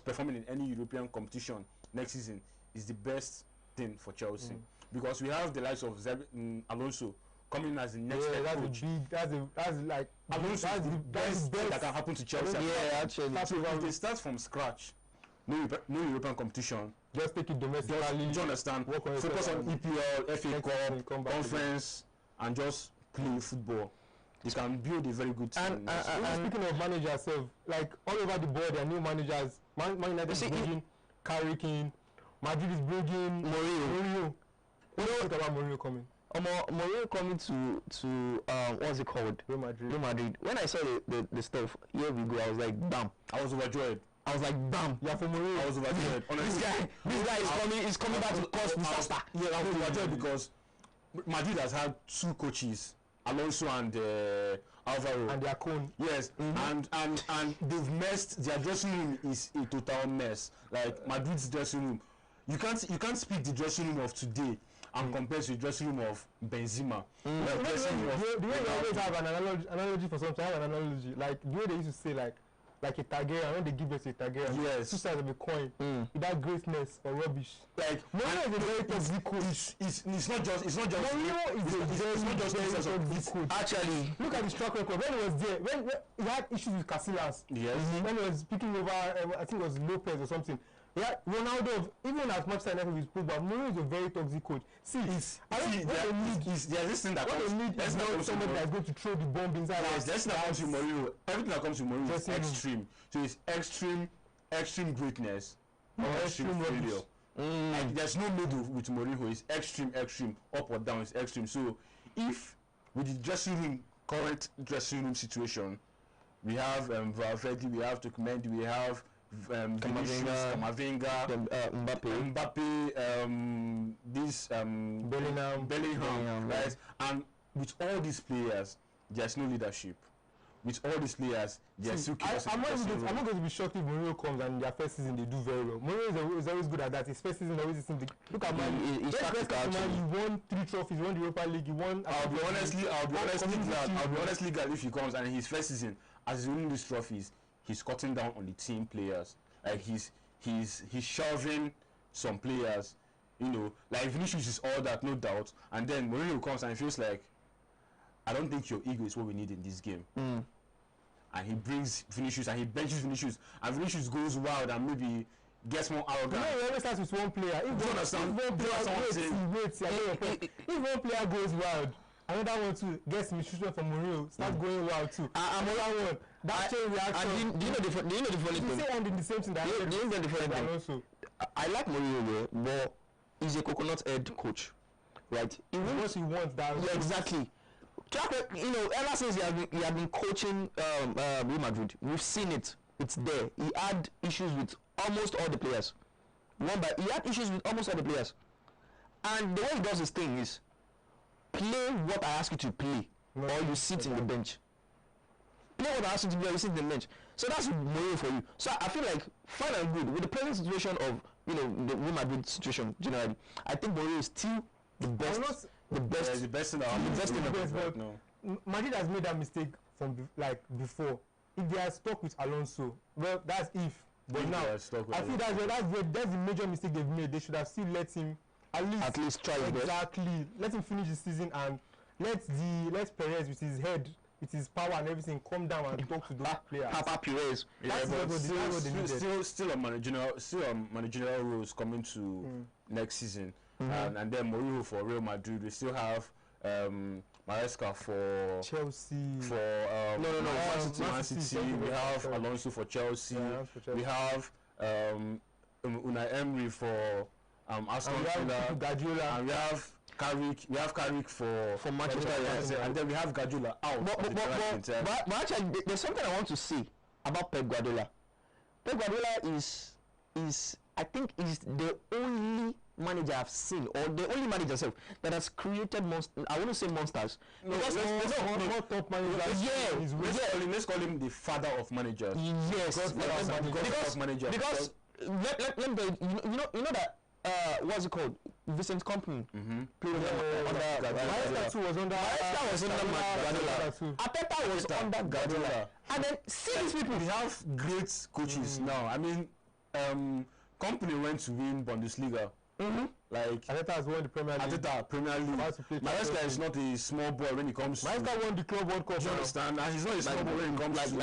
performing in any European competition next season is the best thing for Chelsea, because we have the likes of Alonso coming as the next head coach. That's Alonso is the best thing that can happen to Chelsea. Yeah, actually. So if they start from scratch, no European competition, just take it domestically. Do you understand? Focus on EPL, FA Cup, conference, and just play football. They can build a very good team. And speaking of managers, like all over the board, there are new managers. Man United is bringing Carrick, Madrid is bringing Mourinho. What do you think about Mourinho coming? Mourinho coming to what's it called? Real Madrid. When I saw the stuff, here we go. I was like, bam! I was overjoyed. I was like, bam! Yeah, for Mourinho. I was overjoyed. This guy is coming back to cause disaster. Yeah, I was overjoyed because Madrid has had two coaches, Alonso and Alvaro, and their cone. Yes, and they've messed. Their dressing room is a total mess. Like Madrid's dressing room, you can't speak the dressing room of today and compare to the dressing room of Benzema. The way they always have an analogy for something. I have an analogy, like the way they used to say like a Targaryen, when they give us a Targaryen, yes, two sides of a coin, either greatness or rubbish. Like Mourinho is a very toxic coach. It's not just Mourinho is a very toxic coach. Actually, look at his track record. When he was there, when he had issues with Casillas, yes, when he was picking over, I think it was Lopez or something. Yeah, Ronaldo, even as much as with football, Mourinho is a very toxic coach. There's this thing that comes. Somebody that's going to throw the bomb inside. Yes, that's not comes to Mourinho. Everything that comes to Mourinho is extreme. So it's extreme greatness or extreme failure. Like there's no middle with Mourinho. It's extreme, up or down. It's extreme. So if with the current dressing room situation, we have Valverde, we have Tuchel, we have Vinicius, Camavinga, Mbappe, Bellingham, right? And with all these players, there's no leadership. With all these players, there's still chaos. I'm not going to be shocked if Mourinho comes and their first season they do very well. Mourinho is always good at that. His first season always seems look at Man. He's tactical. He won 3 trophies. He won the Europa League. He won. I'll be honestly glad if he comes and his first season, as he's winning these trophies, he's cutting down on the team players. Like he's shoving some players, you know, like Vinicius is all that, no doubt. And then Mourinho comes and he feels like, I don't think your ego is what we need in this game. And he brings Vinicius and he benches Vinicius, and Vinicius goes wild and maybe gets more arrogant. He always starts with one player. If one player goes wild, another one too gets mistreatment from Mourinho, starts going wild too. Another one. That chain reaction. Do you know the funny thing? You say ending the same thing that happened. I like Mourinho, but he's a coconut head coach, right? He wants that. Yeah, exactly. You know, ever since he has been coaching Real Madrid, we've seen it. It's there. He had issues with almost all the players. He had issues with almost all the players. And the way he does his thing is play what I ask you to play, or you sit in the bench. Play what I ask you to play, or you sit in the bench. So that's Mourinho for you. So I feel like fine and good with the present situation of the Real Madrid situation generally. I think Mourinho is still the best. The best in the world. No. Madrid has made that mistake from before. If they are stuck with Alonso, well, that's if. But now, I feel that's the major mistake they've made. They should have still let him at least try his best. Exactly. Let him finish the season and let Perez with his head with his power and everything, come down and talk to those players. Papa Pires. Yeah, but still on managerial roles coming to next season. And then Mourinho for Real Madrid. We still have Maresca for Chelsea. Man City. We have Alonso for Chelsea. We have Unai Emery for Aston Villa. And we have Carrick for Manchester United, and then we have Guardiola out. But actually, there's something I want to say about Pep Guardiola. Pep Guardiola is I think is the only manager I've seen, or the only manager self that has created I wouldn't say monsters. No, because more top managers. Let's call him the father of managers. Yes, because let me you know that what's it called? Vincent Kompany played Maresca was under Guardiola. Arteta was under Guardiola. And then see these people. We have great coaches now. I mean, Kompany went to win Bundesliga. Like Arteta has won the Premier League. Maresca is not a small boy when it comes to. Maresca won the Club World Cup. Do you understand? And he's not a small boy when it comes to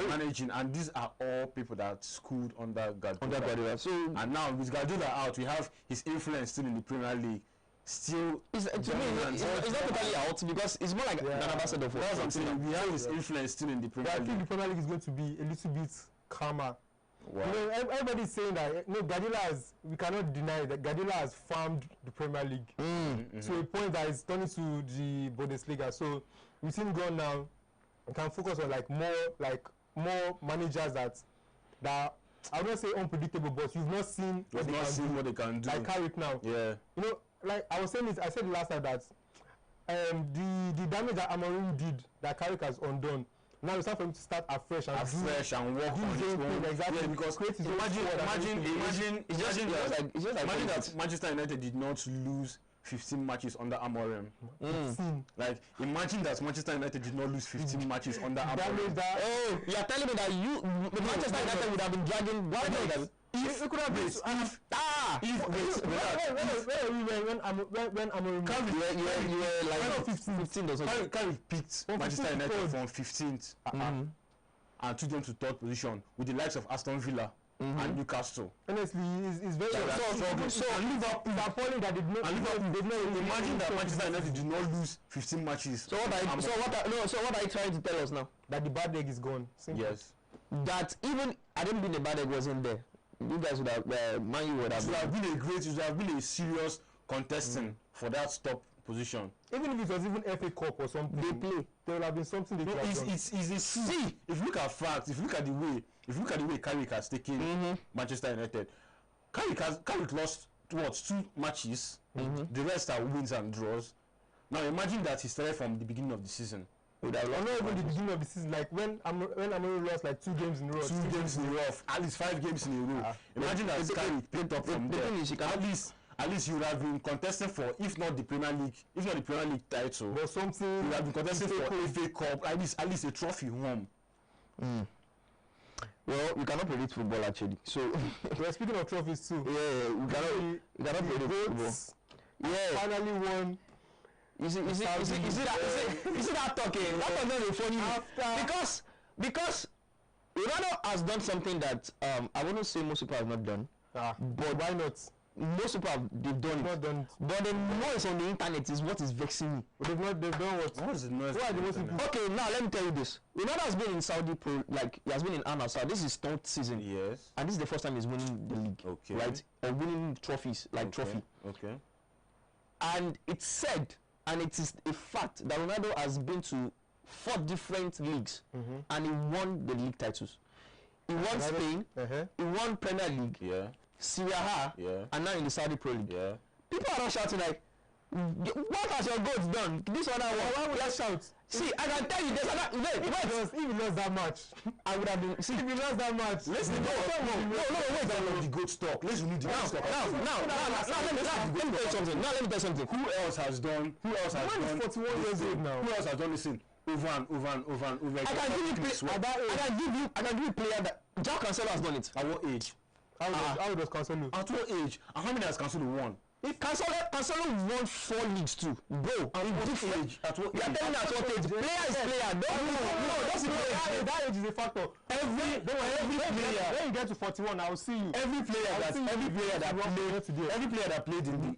managing. And these are all people that schooled under Guardiola. So and now with Guardiola out, we have his influence still in the Premier League. Still, to me, it's not totally out because it's more like an ambassador for. That's what I'm saying. We have his influence still in the Premier League. I think the Premier League is going to be a little bit calmer. Wow. You know, everybody's saying that Guardiola has, we cannot deny that Guardiola has farmed the Premier League to a point that it's turning to the Bundesliga. So we've seen gone now. We can focus on more managers that I won't say unpredictable, but you've not seen what they can do. Like Carrick now. Yeah. You know, like I was saying this, I said last time that the damage that Amorim did, that Carrick has undone. Now it's time for him to start afresh and work on his own. Exactly. Yeah, because imagine that Manchester United did not lose 15 matches under Amorim. Like, imagine that Manchester United did not lose 15 matches under Amorim. Oh, you are telling me that Manchester United would have been dragging if it could have been when Amorim you were like 15 or something. Carrick picked Manchester United from 15th and took them to 3rd position with the likes of Aston Villa and Newcastle. Honestly, it's very so Liverpool appalling that did not imagine that Manchester United did not lose 15 matches. So what are you trying to tell us now? That the bad egg is gone. Simple. Yes. That even I don't mean the bad egg wasn't there. You guys would have Man U would have been a serious contestant for that top position. Even if it was even FA Cup or something, there would have been something they could have done. It's a see. If you look at facts, if you look at the way Carrick has taken Manchester United, Carrick lost 2 matches. The rest are wins and draws. Now imagine that he started from the beginning of the season. Not even the beginning of the season, like when Amorim lost like 2 games in a row. 2 games in a row, at least 5 games in a row. Imagine that Carrick picked up from there. At least you would have been contesting for, if not the Premier League title, but something you would have been contesting for FA Cup, at least a trophy home. Well, you cannot predict football actually. So we're speaking of trophies too. Yeah, you cannot predict football. Yeah, finally won. Is it that talking? That was not a funny because Ronaldo has done something that I wouldn't say most people have not done. But why not? Most people they've done it. But the noise on the internet is what is vexing me. They've done what? What is the noise? Okay, now let me tell you this. Ronaldo has been in Saudi Pro, like he has been in Al Nassr. This is his 3rd season. Yes. And this is the first time he's winning the league. Okay. Right? Or winning trophies, like trophy. Okay. And it's said, and it is a fact, that Ronaldo has been to 4 different leagues and he won the league titles. He won Spain, he won Premier League, Serie A, and now in the Saudi Pro League. People are not shouting like, what has your goats done? This one I won. Why would I shout? See, I can tell you there's another. If he lost that match, I would have been. See, if he lost that match, let's wait. The goat stock. Let's read the goat stock. Let me tell you something. Who else has done? 41 years old now. Who else has done this thing? Over. I can give you a player that Jack Cancelo has done it. At what age? How does Cancelo? At what age? And how many has Cancelo won? If Cancelo won 4 leagues too, bro. At what age? At what You are telling me at what age? Player is player. No, that's the age. That age is a factor. Every player. When you get to 41, I will see you. Every player that played in the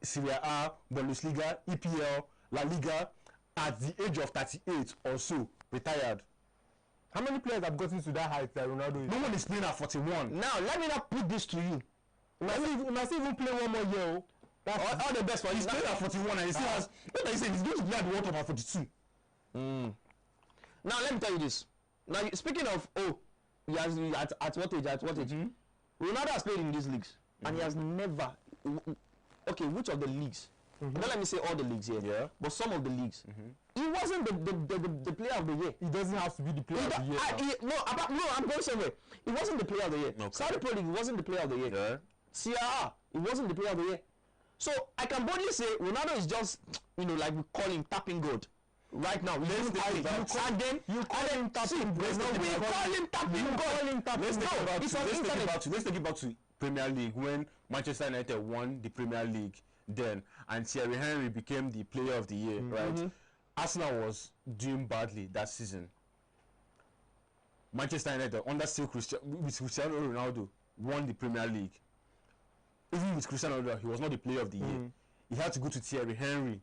Serie A, Bundesliga, EPL, La Liga, at the age of 38 or so, retired. How many players have gotten to that height that Ronaldo is? No one is playing at 41. Now, let me not put this to you. He must even play one more year. All the best for him. He's playing at 41 and he still has. What are you saying? He's going to play at the World Cup at 42. Now, let me tell you this. Now, speaking of, he has at what age? Ronaldo has played in these leagues and he has never. Okay, which of the leagues? Don't let me say all the leagues here. Yeah. But some of the leagues. He wasn't the player of the year. He doesn't have to be the player of the year. No, I'm going somewhere. He wasn't the player of the year. Okay. Saudi Pro League, he wasn't the player of the year. Yeah. CRR, he wasn't the player of the year. So I can boldly say Ronaldo is just, like we call him tapping God. Right now, you call him tapping God. Let's take it back to Premier League when Manchester United won the Premier League then, and Thierry Henry became the player of the year, right? Arsenal was doing badly that season. Manchester United, under still Cristiano Ronaldo, won the Premier League. Even with Cristiano Ronaldo, he was not the player of the year. He had to go to Thierry Henry.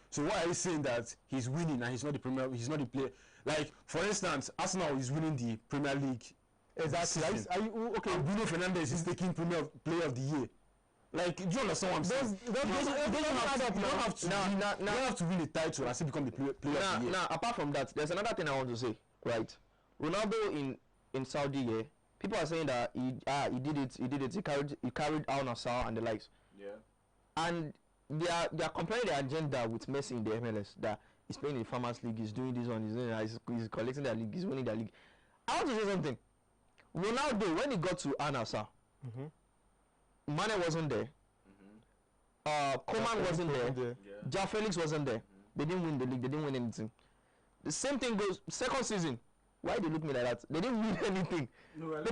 So why are you saying that he's winning and he's not the player? Like, for instance, Arsenal is winning the Premier League. Exactly. Are you okay? And Bruno Fernandes is taking player of the year. Like, do you understand what I'm saying? You don't have to win the title and still become the player of the year. Now, apart from that, there's another thing I want to say. Right, Ronaldo in Saudi, people are saying that he did it. He carried Al Nassr and the likes. Yeah. And they are comparing the agenda with Messi in the MLS. That he's playing in the Farmers League, he's doing this one, he's collecting their league, he's winning their league. I want to say something. Ronaldo, when he got to Al Nassr, Mane wasn't there. Koeman wasn't there. Joao Felix wasn't there. They didn't win the league. They didn't win anything. The same thing goes second season. Why they look me like that? They didn't win anything. Now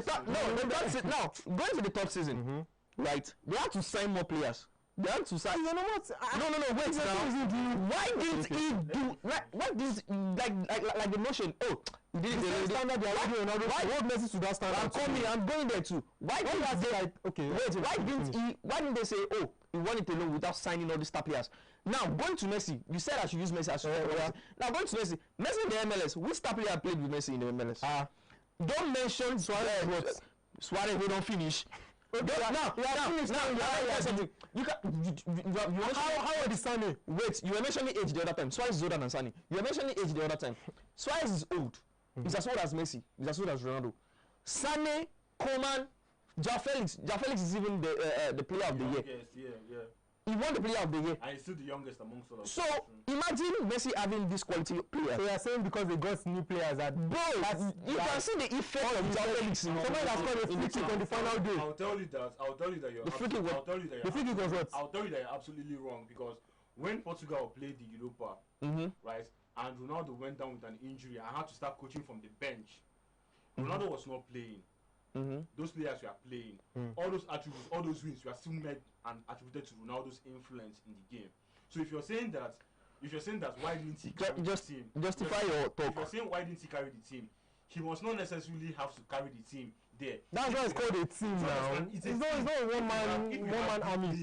going to the top season, right? They had to sign more players. They had to sign. You know what? No. Wait now. Why didn't he do? What this like the notion? Oh, he didn't. Why Messi to that standard? I'm going there too. Why didn't they like? Okay. Wait. Why didn't they say, oh, he won it alone without signing all these star players? Now going to Messi, you said I should use Messi as well. Now going to Messi in the MLS. Which star player played with Messi in the MLS? Don't mention Suarez. Suarez we don't finish. How are the Sane? Wait, you were mentioning age the other time. Suarez is older than Sane. You were mentioning age the other time. Suarez is old. He's as old as Messi. He's as old as Ronaldo. Sane, Koeman, Joao Felix. Joao Felix is even the player of the year. Yes, yeah. He won the player of the year. And he's still the youngest amongst all of them. So imagine Messi having this quality player. So you are saying because they got new players that you can see the effect of Joao Felix. Somebody has got a free kick on the final day. I'll tell you that you're absolutely wrong, because when Portugal played the Europa, right, and Ronaldo went down with an injury and had to start coaching from the bench, Ronaldo was not playing. Those players were playing. All those attributes, all those wins were still made and attributed to Ronaldo's influence in the game. So if you're saying that why didn't he carry the team? Justify your talk. If you're saying why didn't he carry the team, he must not necessarily have to carry the team there. That's why it's called a team now. It's not a one man army. If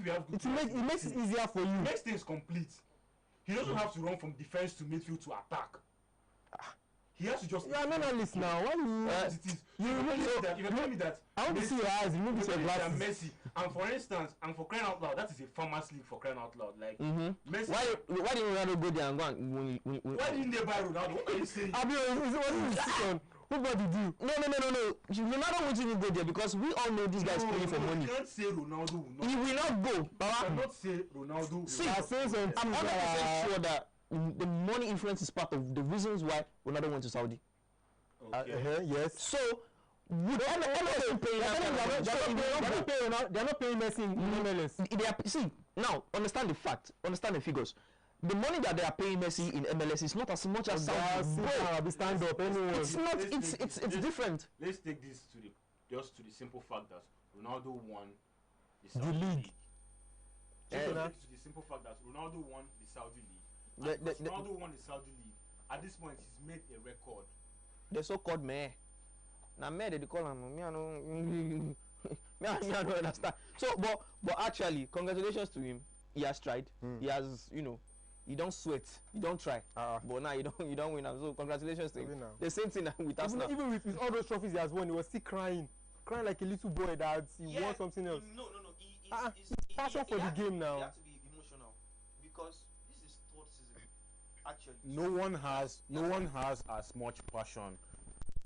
you have good players, it makes it easier for you. It makes things complete. He doesn't have to run from defense to midfield to attack. He has to just. You are an analyst now. Why you tell me that I want to see your eyes. You need to see your glasses. Messi, and for instance, and for crying out loud, that is a Farmers League, for crying out loud. Like Messi. Why didn't Ronaldo go there and go and why didn't they buy Ronaldo? What are you saying? What's the decision? What did you do? No. Ronaldo won't even go there because we all know this guy is playing for money. You can't say Ronaldo will not. He will not go. You cannot say Ronaldo will See, not. I'm 100% sure that the money influence is part of the reasons why Ronaldo went to Saudi. Okay. Yes. So would MLS paying they're not paying Messi in MLS. See, now understand the fact, understand the figures. The money that they are paying Messi in MLS is not as much as Saudi. Stand up, anyone. It's not. It's different. Let's take this to the simple fact that Ronaldo won the league. Just to the simple fact that Ronaldo won the Saudi league. Ronaldo won the Saudi league. At this point, he's made a record. The so-called mayor. Now mayor they call him. Me I know. Me I don't understand. So, but actually, congratulations to him. He has tried. He has, you know, he don't sweat. He don't try. But now you don't win. So congratulations to him. The same thing with Arsenal. Even with all those trophies he has won, he was still crying like a little boy that he won something else. No. He's passion for the game now. You have to be emotional because this is third season. Actually, No one has as much passion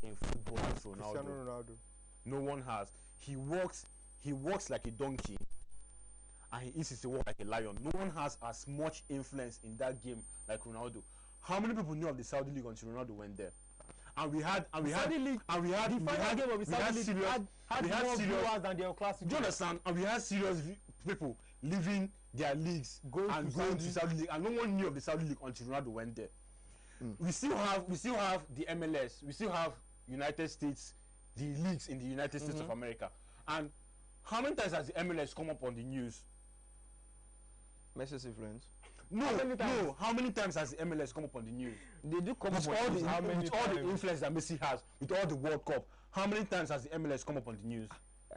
in football as Ronaldo. Cristiano Ronaldo. No one has. He walks like a donkey, and he eats his walk like a lion. No one has as much influence in that game like Ronaldo. How many people knew of the Saudi League until Ronaldo went there? And we had more viewers than the El Clasico. Do you understand? And we had serious people leaving their leagues going to Saudi League, and no one knew of the Saudi League until Ronaldo went there. We still have the MLS. We still have United States, the leagues in the United States of America. And how many times has the MLS come up on the news? Messi's influence. No. How many times has the MLS come up on the news? They do come with up all on the with all the influence that Messi has, with all the World Cup. How many times has the MLS come up on the news?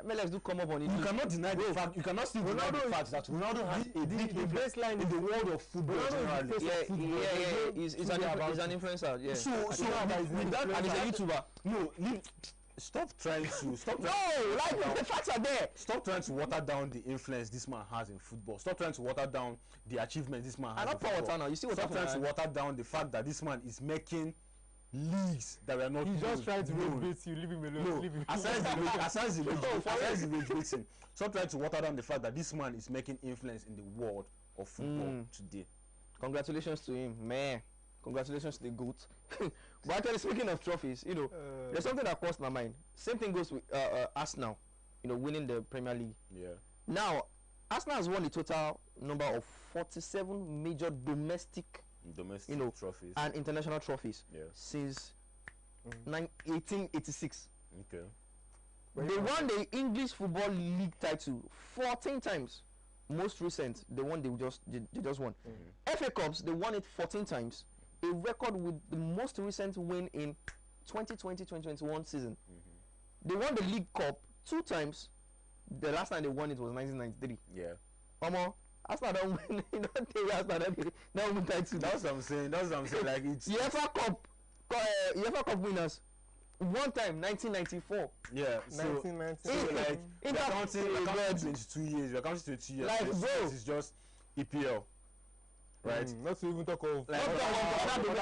MLS do come up on it. You cannot deny the fact. You cannot still deny the fact that Ronaldo has a big baseline in the world of football generally. Yeah. He's an influencer. Yeah. So with that, and he's a YouTuber. No, stop trying to the facts are there. Stop trying to water down the influence this man has in football. Stop trying to water down the achievements this man has in football. Now. You see what Stop trying to water down the fact that this man is making leagues that were not. He's just trying to rage bait you. Leave him alone. No, aside the rage baiting. Stop trying to water down the fact that this man is making influence in the world of football today. Congratulations to him, man. Congratulations to the GOAT. But actually, speaking of trophies, you know, there's something that crossed my mind. Same thing goes with Arsenal, you know, winning the Premier League. Yeah. Now, Arsenal has won a total number of 47 major domestic trophies and international trophies since 1886. Okay. They won the English Football League title 14 times. Most recent, the one they just won. FA Cups, they won it 14 times. A record with the most recent win in 2020-2021 season. They won the League Cup 2 times. The last time they won it was 1993. Yeah. Arsenal don't win. You don't think Arsenal don't win title. That's what I'm saying. Like it's UEFA Cup winners. One time, 1994. Yeah. 1994. So like we're counting 22 years. We're counting 22 years. Like bro, this is just EPL. Right. Not to even talk of. Like, we're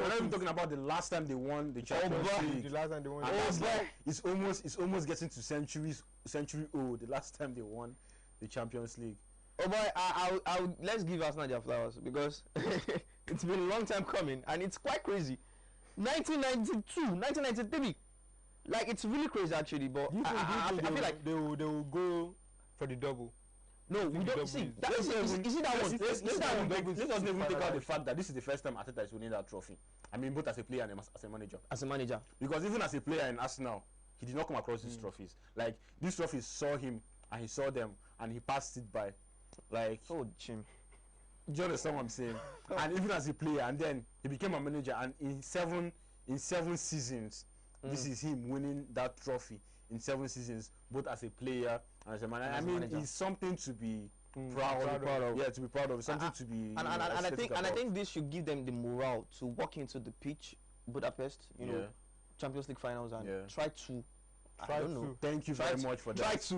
not even talking about the last time they won the Champions League. The last time they won. It's almost getting to century old. The last time they won the Champions League. Oh boy, I let's give Arsenal their flowers because it's been a long time coming and it's quite crazy. 1992, 1993, like it's really crazy actually. But I feel like they will go for the double. No, we don't see. Is it that one? Let's not even take out the fact that this is the first time Arteta is winning that trophy. I mean, both as a player and as a manager. As a manager, because even as a player in Arsenal, he did not come across these trophies. Like these trophies saw him and he saw them and he passed it by. Like, oh, Jim. Do you understand what I'm saying? And even as a player, and then he became a manager, and in seven seasons, this is him winning that trophy in 7 seasons, both as a player and as a manager. I mean, it's something to be proud of. Yeah, to be proud of. Something to be. And I think this should give them the morale to walk into the pitch, Budapest, you know, Champions League finals, and try to. I don't know. Thank you very much for that. Try to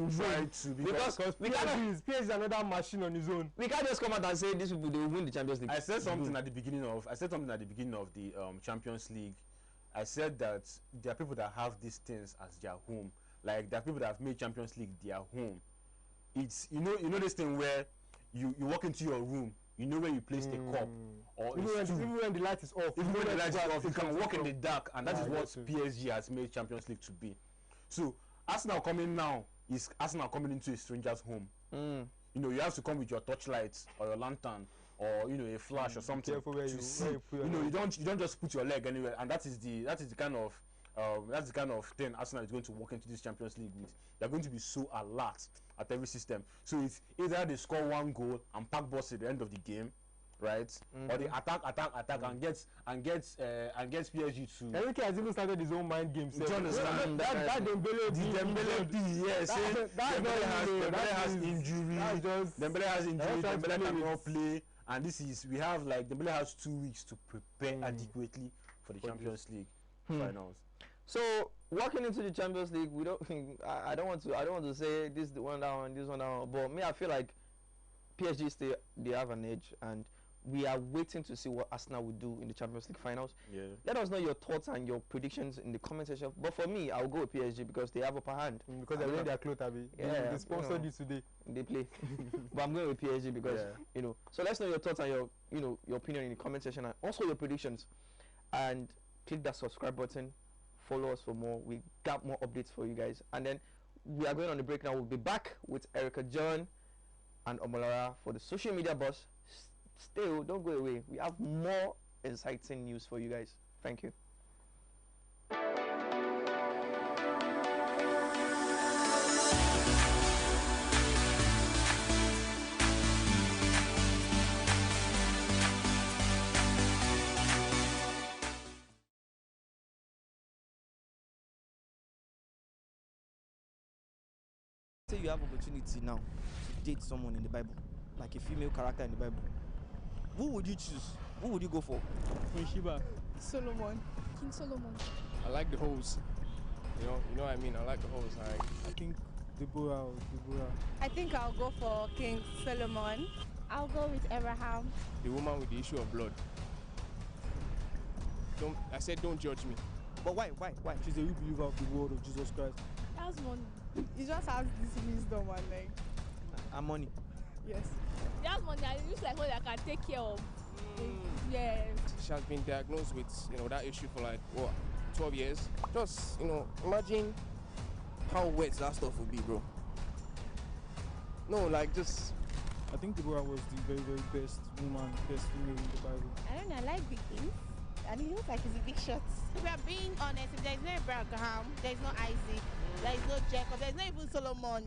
because PSG is another machine on his own. We can't just come out and say these people they will win the Champions League. I said something at the beginning of the Champions League. I said that there are people that have these things as their home. Like there are people that have made Champions League their home. It's you know this thing where you walk into your room, you know where you place the cup, or even when the light is off. Even when the light is off, you can walk in the dark, and that is what PSG has made Champions League to be. So Arsenal coming now is Arsenal coming into a stranger's home. You know, you have to come with your torchlight or your lantern or a flash or something. You see. You don't just put your leg anywhere, and that is the kind of thing Arsenal is going to walk into this Champions League with. They're going to be so alert at every system. So it's either they score one goal and pack boss at the end of the game, right? Or they attack and get PSG to. Enrique has even started his own mind game. Do you understand? That Dembele, yes. Dembele has injury. Dembele has injury. Dembele cannot play, and we have like Dembele has 2 weeks to prepare adequately for the Champions League finals. So walking into the Champions League, we don't. I don't want to say this is the one down, this one down. But me, I feel like PSG they have an edge, and we are waiting to see what Arsenal will do in the Champions League finals. Yeah. Let us know your thoughts and your predictions in the comment section. But for me, I'll go with PSG because they have upper hand. Because they're wearing their clothes, Abby. Yeah, they sponsored you today. They play. But I'm going with PSG because So let's know your thoughts and your your opinion in the comment section, and also your predictions. And click that subscribe button. Follow us for more. We got more updates for you guys. And then we are going on the break now. We'll be back with Erica John and Omolara for the social media boss. Still, don't go away. We have more exciting news for you guys. Thank you. Say you have opportunity now to date someone in the Bible, like a female character in the Bible. Who would you choose? Who would you go for? Queen Sheba. Solomon. King Solomon. I like the hoes. You know what I mean? I like the hoes. I think Deborah. I think I'll go for King Solomon. I'll go with Abraham. The woman with the issue of blood. I said don't judge me. But why? She's a real believer of the word of Jesus Christ. That's money. He just has this wisdom and like. And money. Yes. He has money and he looks like one that can take care of. Yeah. She has been diagnosed with that issue for like 12 years. Just imagine how wet that stuff would be, bro. No, like just. I think Deborah was the very, very best woman, best female in the Bible. I don't know, I like big things. And he looks like he's a big shot. If we are being honest, if there's no Abraham, there's no Isaac, there's no Jacob, there's not even Solomon.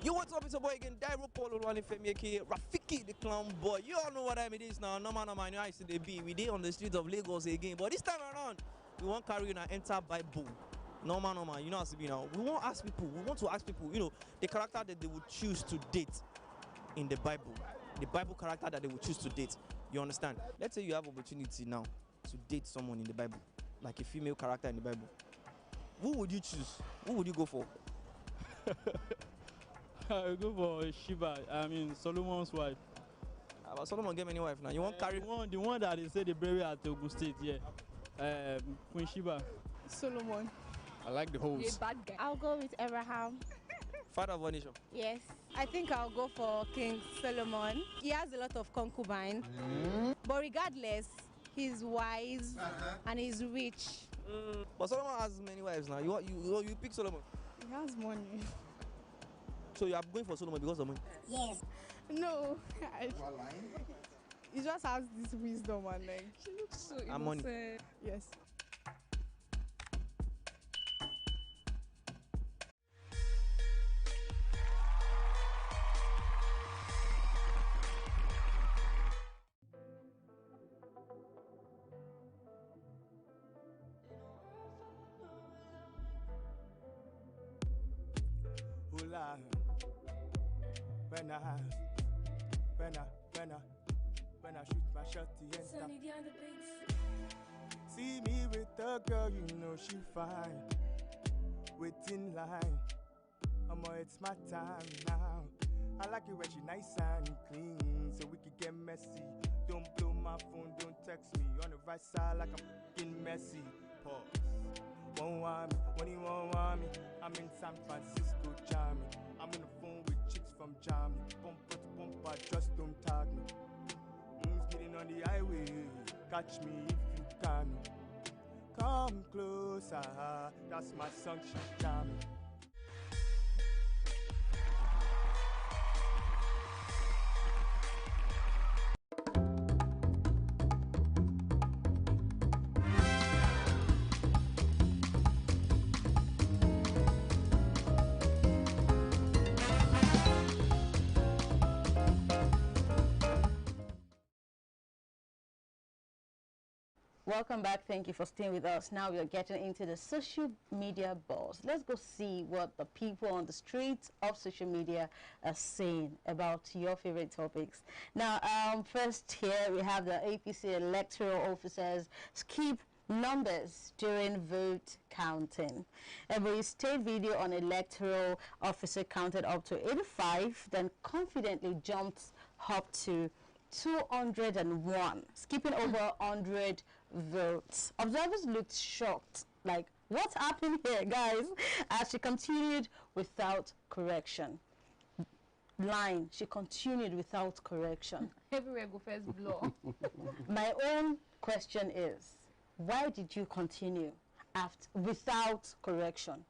Yo, what's up? It's your boy again, Dairo Paul Femieke, Rafiki the clown boy. You all know what I mean is now. No man, you know I see the B. We dey on the streets of Lagos again. But this time around, we won't carry you now enter Bible. No man, you know how to be now. We want to ask people, the character that they would choose to date in the Bible character that they would choose to date. You understand? Let's say you have opportunity now to date someone in the Bible, like a female character in the Bible. Who would you choose? Who would you go for? I go for Sheba. I mean Solomon's wife. But Solomon get many wife now. You want carry the one that they say they bury at Ogun State, Queen Sheba. Solomon. I like the hoes. Bad guy. I'll go with Abraham. Father of one nation. Yes. I think I'll go for King Solomon. He has a lot of concubines. But regardless, he's wise and he's rich. But Solomon has many wives now. You pick Solomon. He has money. So you are going for Solomon because of money? Yes. No. He just has this wisdom and like. She looks so innocent. And money. Yes. Hula. When I shoot my shot, the end. See me with a girl, you know she fine. Waiting line. It's my time now. I like it when she nice and clean, so we could get messy. Don't blow my phone, don't text me. On the right side like I'm fucking messy. Pause. Won't want me, when you won't want me. I'm in San Francisco, jamming. I'm on the phone with chicks from Germany. Bumper to bumper, just don't tag me. Speeding on the highway, catch me if you can. Come closer, that's my song, she's jamming. Welcome back. Thank you for staying with us. Now we are getting into the social media buzz. Let's go see what the people on the streets of social media are saying about your favorite topics. Now, first here we have the APC electoral officers skip numbers during vote counting. A state video on electoral officer counted up to 85, then confidently jumped up to 201, skipping over 100 votes. Observers looked shocked, like, what's happening here, guys? As she continued without correction. Line, she continued without correction. Everywhere go first blow. My own question is, why did you continue after without correction?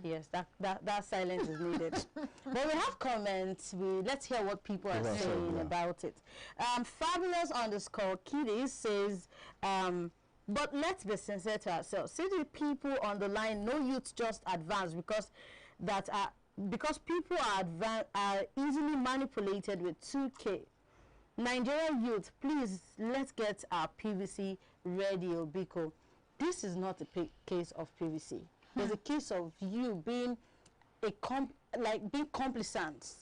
Yes, that silence is needed. But we have comments. Let's hear what people are saying about it. Fabulous _, Kiddies says, but let's be sincere to ourselves. See, the people on the line, no youth just advance because people are easily manipulated with 2K. Nigerian youth, please, let's get our PVC radio, Biko. This is not a case of PVC. There's a case of you being being complicit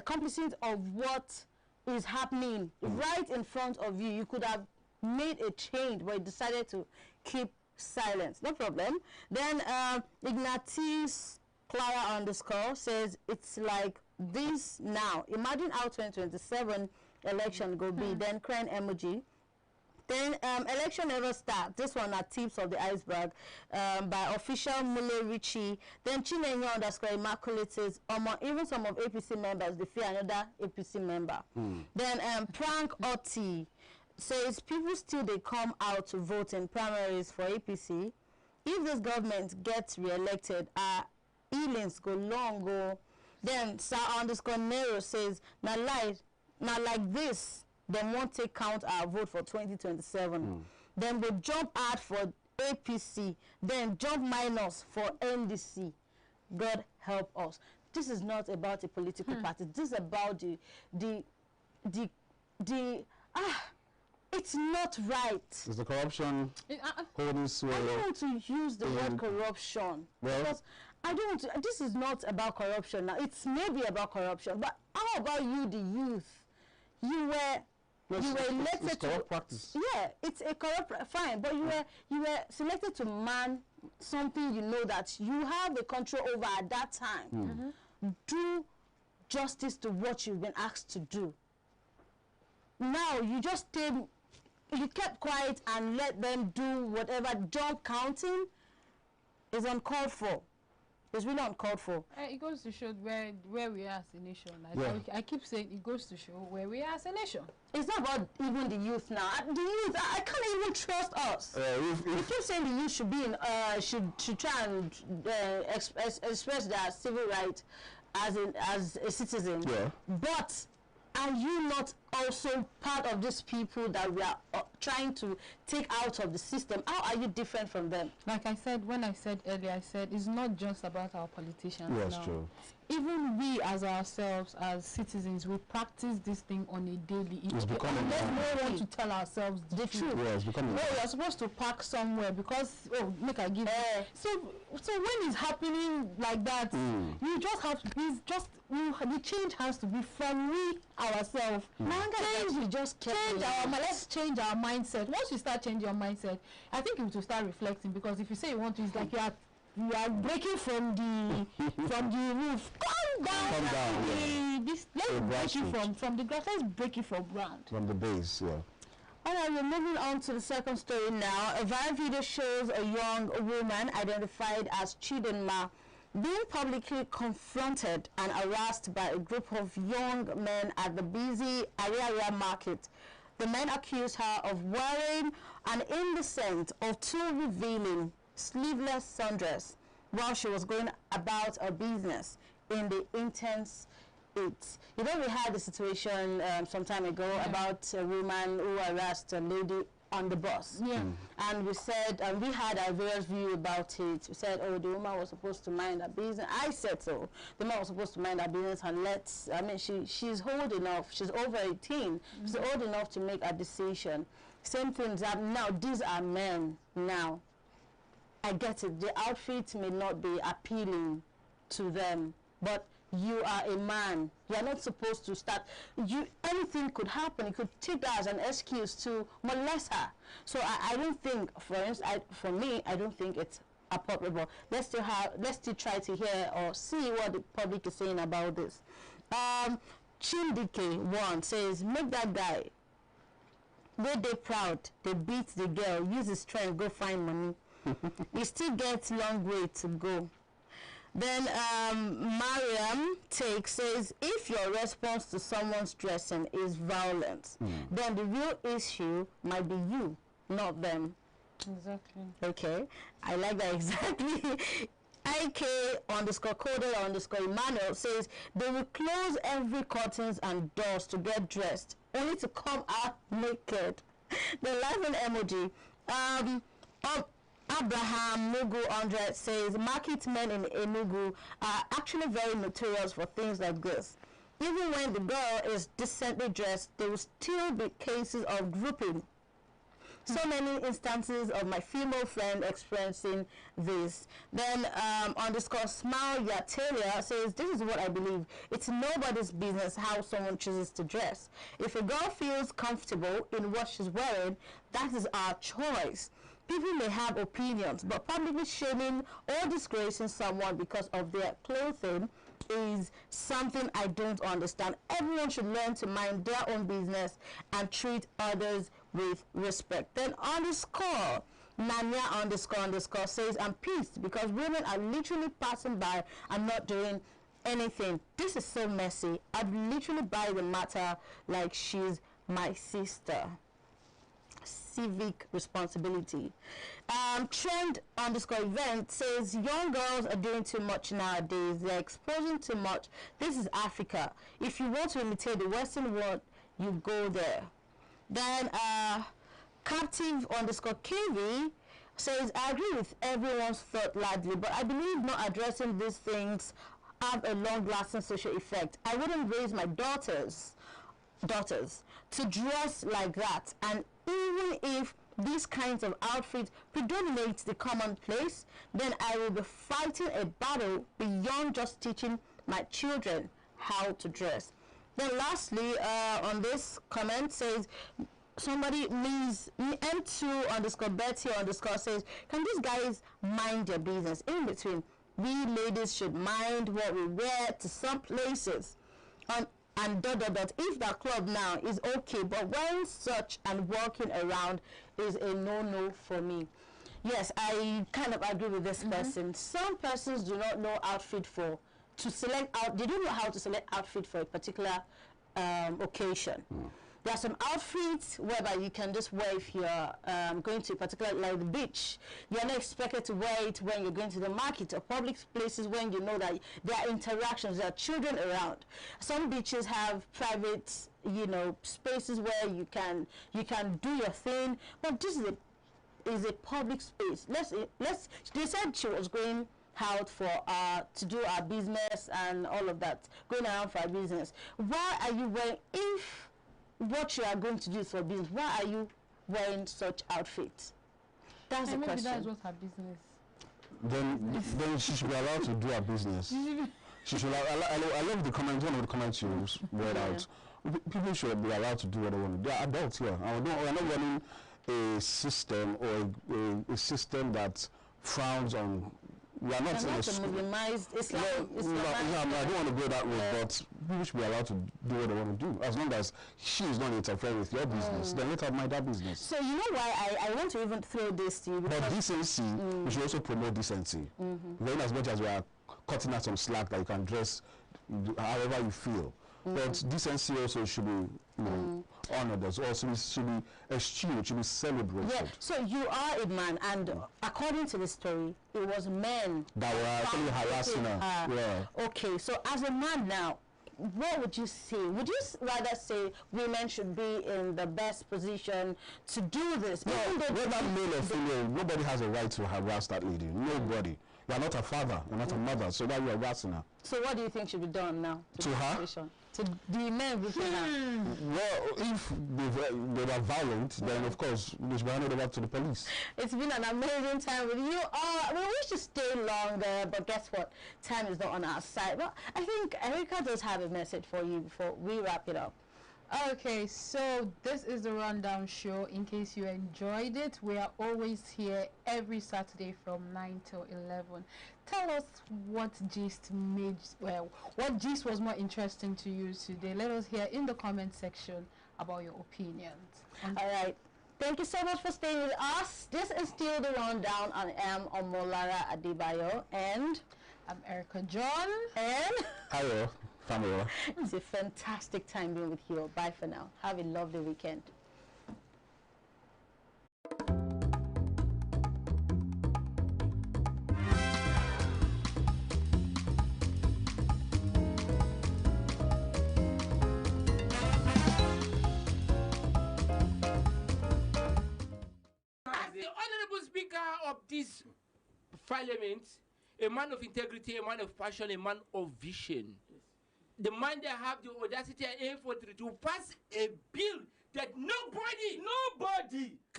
complicit of what is happening right in front of you. You could have made a change, but you decided to keep silence. No problem. Then Ignatius Clara _ says it's like this now. Imagine how 2027 election go be. Then crying emoji. Then election never start. This one are tips of the iceberg by official Mule Richie. Then Chinenyo _ Immaculate says, even some of APC members, they fear another APC member. Then Prank Oti says, people still they come out to vote in primaries for APC. If this government gets re-elected, our healings go long go. Then Sir _ Nero says, now like this, they won't take count our vote for 2027. Then we jump out for APC, then jump minus for NDC. God help us. This is not about a political party. This is about it's not right. Is the corruption holding sway? I don't want to use the word corruption because I don't want to, this is not about corruption now. It's maybe about corruption, but how about you, the youth? You were elected to corrupt practice. Yeah, it's a corrupt fine, but you were selected to man something you know that you have a control over at that time. Do justice to what you've been asked to do. Now you just you kept quiet and let them do whatever. Job counting is uncalled for. It's really uncalled for. It goes to show where we are as a nation. I keep saying it goes to show where we are as a nation. It's not about even the youth now. The youth, I can't even trust us. You keep saying the youth should be in, should try and express their civil right as a citizen. Yeah. But are you not also part of these people that we are trying to take out of the system? How are you different from them? Like I said, when I said earlier, I said it's not just about our politicians. Yes, true. Even we as ourselves, as citizens, we practice this thing on a daily. It's becoming we want to tell ourselves the truth. Yeah, it's becoming you're supposed to park somewhere because make I give so when it's happening like that, you just have to the change has to be from we ourselves. Let's change our mindset. Once you start changing your mindset, I think you will start reflecting, because if you say you want to, it's like you are breaking from the roof. Come down. Let's break it from the ground. Let's break it from ground. From the base, yeah. Alright, we're moving on to the second story now. A viral video shows a young woman identified as Chidinma being publicly confronted and harassed by a group of young men at the busy Ariaria market. The men accused her of wearing an indecent or too revealing sleeveless sundress while she was going about her business in the intense heat. You know, we had the situation some time ago about a woman who harassed a lady on the bus. And we said, we had our various view about it. We said, oh, the woman was supposed to mind her business. I said so. The woman was supposed to mind her business and she's old enough. She's over 18. She's old enough to make a decision. Same things happen now. These are men now. I get it. The outfit may not be appealing to them, but you are a man. You are not supposed to start. Anything could happen. You could take that as an excuse to molest her. So I don't think, for instance, for me, I don't think it's appropriate. Let's still try to hear or see what the public is saying about this. Chindike1 says, make that guy. Where they proud, they beat the girl, use his strength, go find money. He still gets long way to go. Then Mariam says, if your response to someone's dressing is violence, then the real issue might be you, not them. Exactly. Okay, I like that exactly. IK_coded_Emmanuel says, they will close every curtains and doors to get dressed, only to come out naked. The laughing emoji. Abraham Mugu 100 says, market men in Enugu are actually very notorious for things like this. Even when the girl is decently dressed, there will still be cases of grouping. So many instances of my female friend experiencing this. Then _Smile Yatelia says, this is what I believe. It's nobody's business how someone chooses to dress. If a girl feels comfortable in what she's wearing, that is our choice. People may have opinions, but publicly shaming or disgracing someone because of their clothing is something I don't understand. Everyone should learn to mind their own business and treat others with respect. Then Nanya__ says, I'm pissed because women are literally passing by and not doing anything. This is so messy. I'd literally buy the matter like she's my sister. Civic responsibility. Trend_event says, young girls are doing too much nowadays. They're exposing too much. This is Africa. If you want to imitate the Western world, you go there. Then Captive_KV says, I agree with everyone's thought largely, but I believe not addressing these things have a long-lasting social effect. I wouldn't raise my daughters to dress like that, and even if these kinds of outfits predominate the commonplace, then I will be fighting a battle beyond just teaching my children how to dress. Then lastly, on this comment says, somebody means M2_Betty_ says, can these guys mind their business? In between, we ladies should mind what we wear to some places. And ... If that club now is okay, but wearing such and walking around is a no-no for me. Yes, I kind of agree with this person. Some persons do not know they don't know how to select outfit for a particular occasion. There are some outfits whereby you can just wear if you're going to a particular, like the beach. You're not expected to wear it when you're going to the market or public places when you know that there are interactions, there are children around. Some beaches have private, spaces where you can do your thing, but this is a public space. They said she was going out to do our business and all of that, going around for our business. Why are you wearing, if what you are going to do is for business, why are you wearing such outfits? That's the question. That is what her business. Then she should be allowed to do her business. She should. I love the comments. One of the comments you read out. People should be allowed to do what they want to do. They are adults here. We're not running a system or a system that frowns on. We are not in a school. I don't want to go that road, but people should be allowed to do what they want to do. As long as she is not interfering with your business, then let her mind that business. So you know why I want to even throw this to you. But decency, we should also promote decency. Then as much as we are cutting out some slack that you can dress however you feel. But decency also should be honored, also should be eschewed, should be celebrated. Yeah, so you are a man, and according to the story, it was men that were actually harassing her. Okay, so as a man now, what would you say? Would you rather say women should be in the best position to do this? No, whether male or female, nobody has a right to harass that lady. Nobody. You are not a father. You're not a mother. So why are you harassing her? So what do you think should be done now to her? Situation? To the men within her? Well, if they were violent, then of course they should be handed over to the police. It's been an amazing time with you all. We wish to stay longer, but guess what? Time is not on our side. Well, I think Erica does have a message for you before we wrap it up. Okay, so this is the Rundown Show. In case you enjoyed it, we are always here every Saturday from 9 till 11. Tell us what gist was more interesting to you today. Let us hear in the comment section about your opinions. All right. Thank you so much for staying with us. This is still the Rundown. I am Omolara Adebayo and I'm Erica John and Hello, Famila. It's a fantastic time being with you. Bye for now. Have a lovely weekend. As the Honorable Speaker of this Parliament, a man of integrity, a man of passion, a man of vision. The man that have the audacity and effort to pass a bill that nobody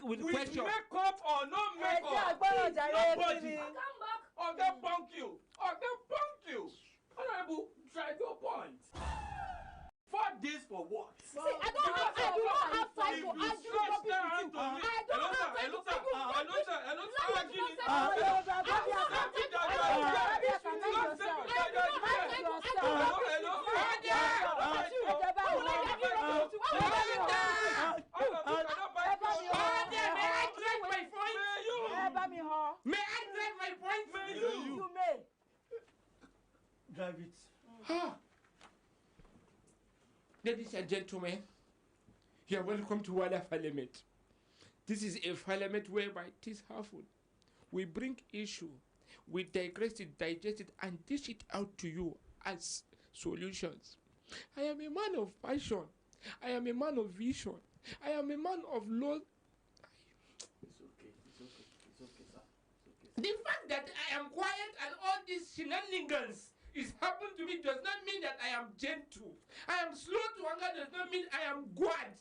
will question. Makeup or no makeup, nobody. Or they punk you. Honorable, try your point. 4 days for what? See, I do not have time to argue with you. I don't have time May I drive my point? You may. Drive it. Ladies and gentlemen, you are welcome to Wada Parliament. This is a parliament whereby it is harmful. We bring issue, we digress it, digest it, and dish it out to you as solutions. I am a man of passion. I am a man of vision. I am a man of law. It's okay, sir. The fact that I am quiet and all these shenanigans is happened to me does not mean that I am gentle. I am slow to anger does not mean I am God.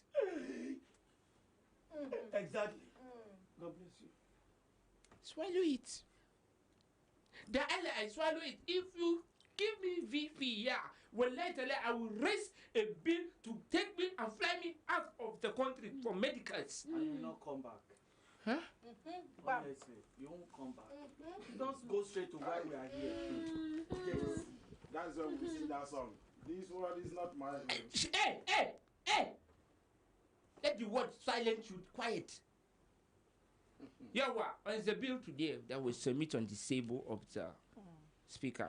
Exactly. God bless you. Swallow it. The ally, I swallow it. If you give me VP, well, later I will raise a bill to take me and fly me out of the country for medicals. And you will not come back. Huh? Honestly, you won't come back. Don't go straight to why we are here. Yes. That's when we sing that song. This word is not my name. Hey! Let the word silence you quiet. On the bill today that was submitted on the table of the speaker.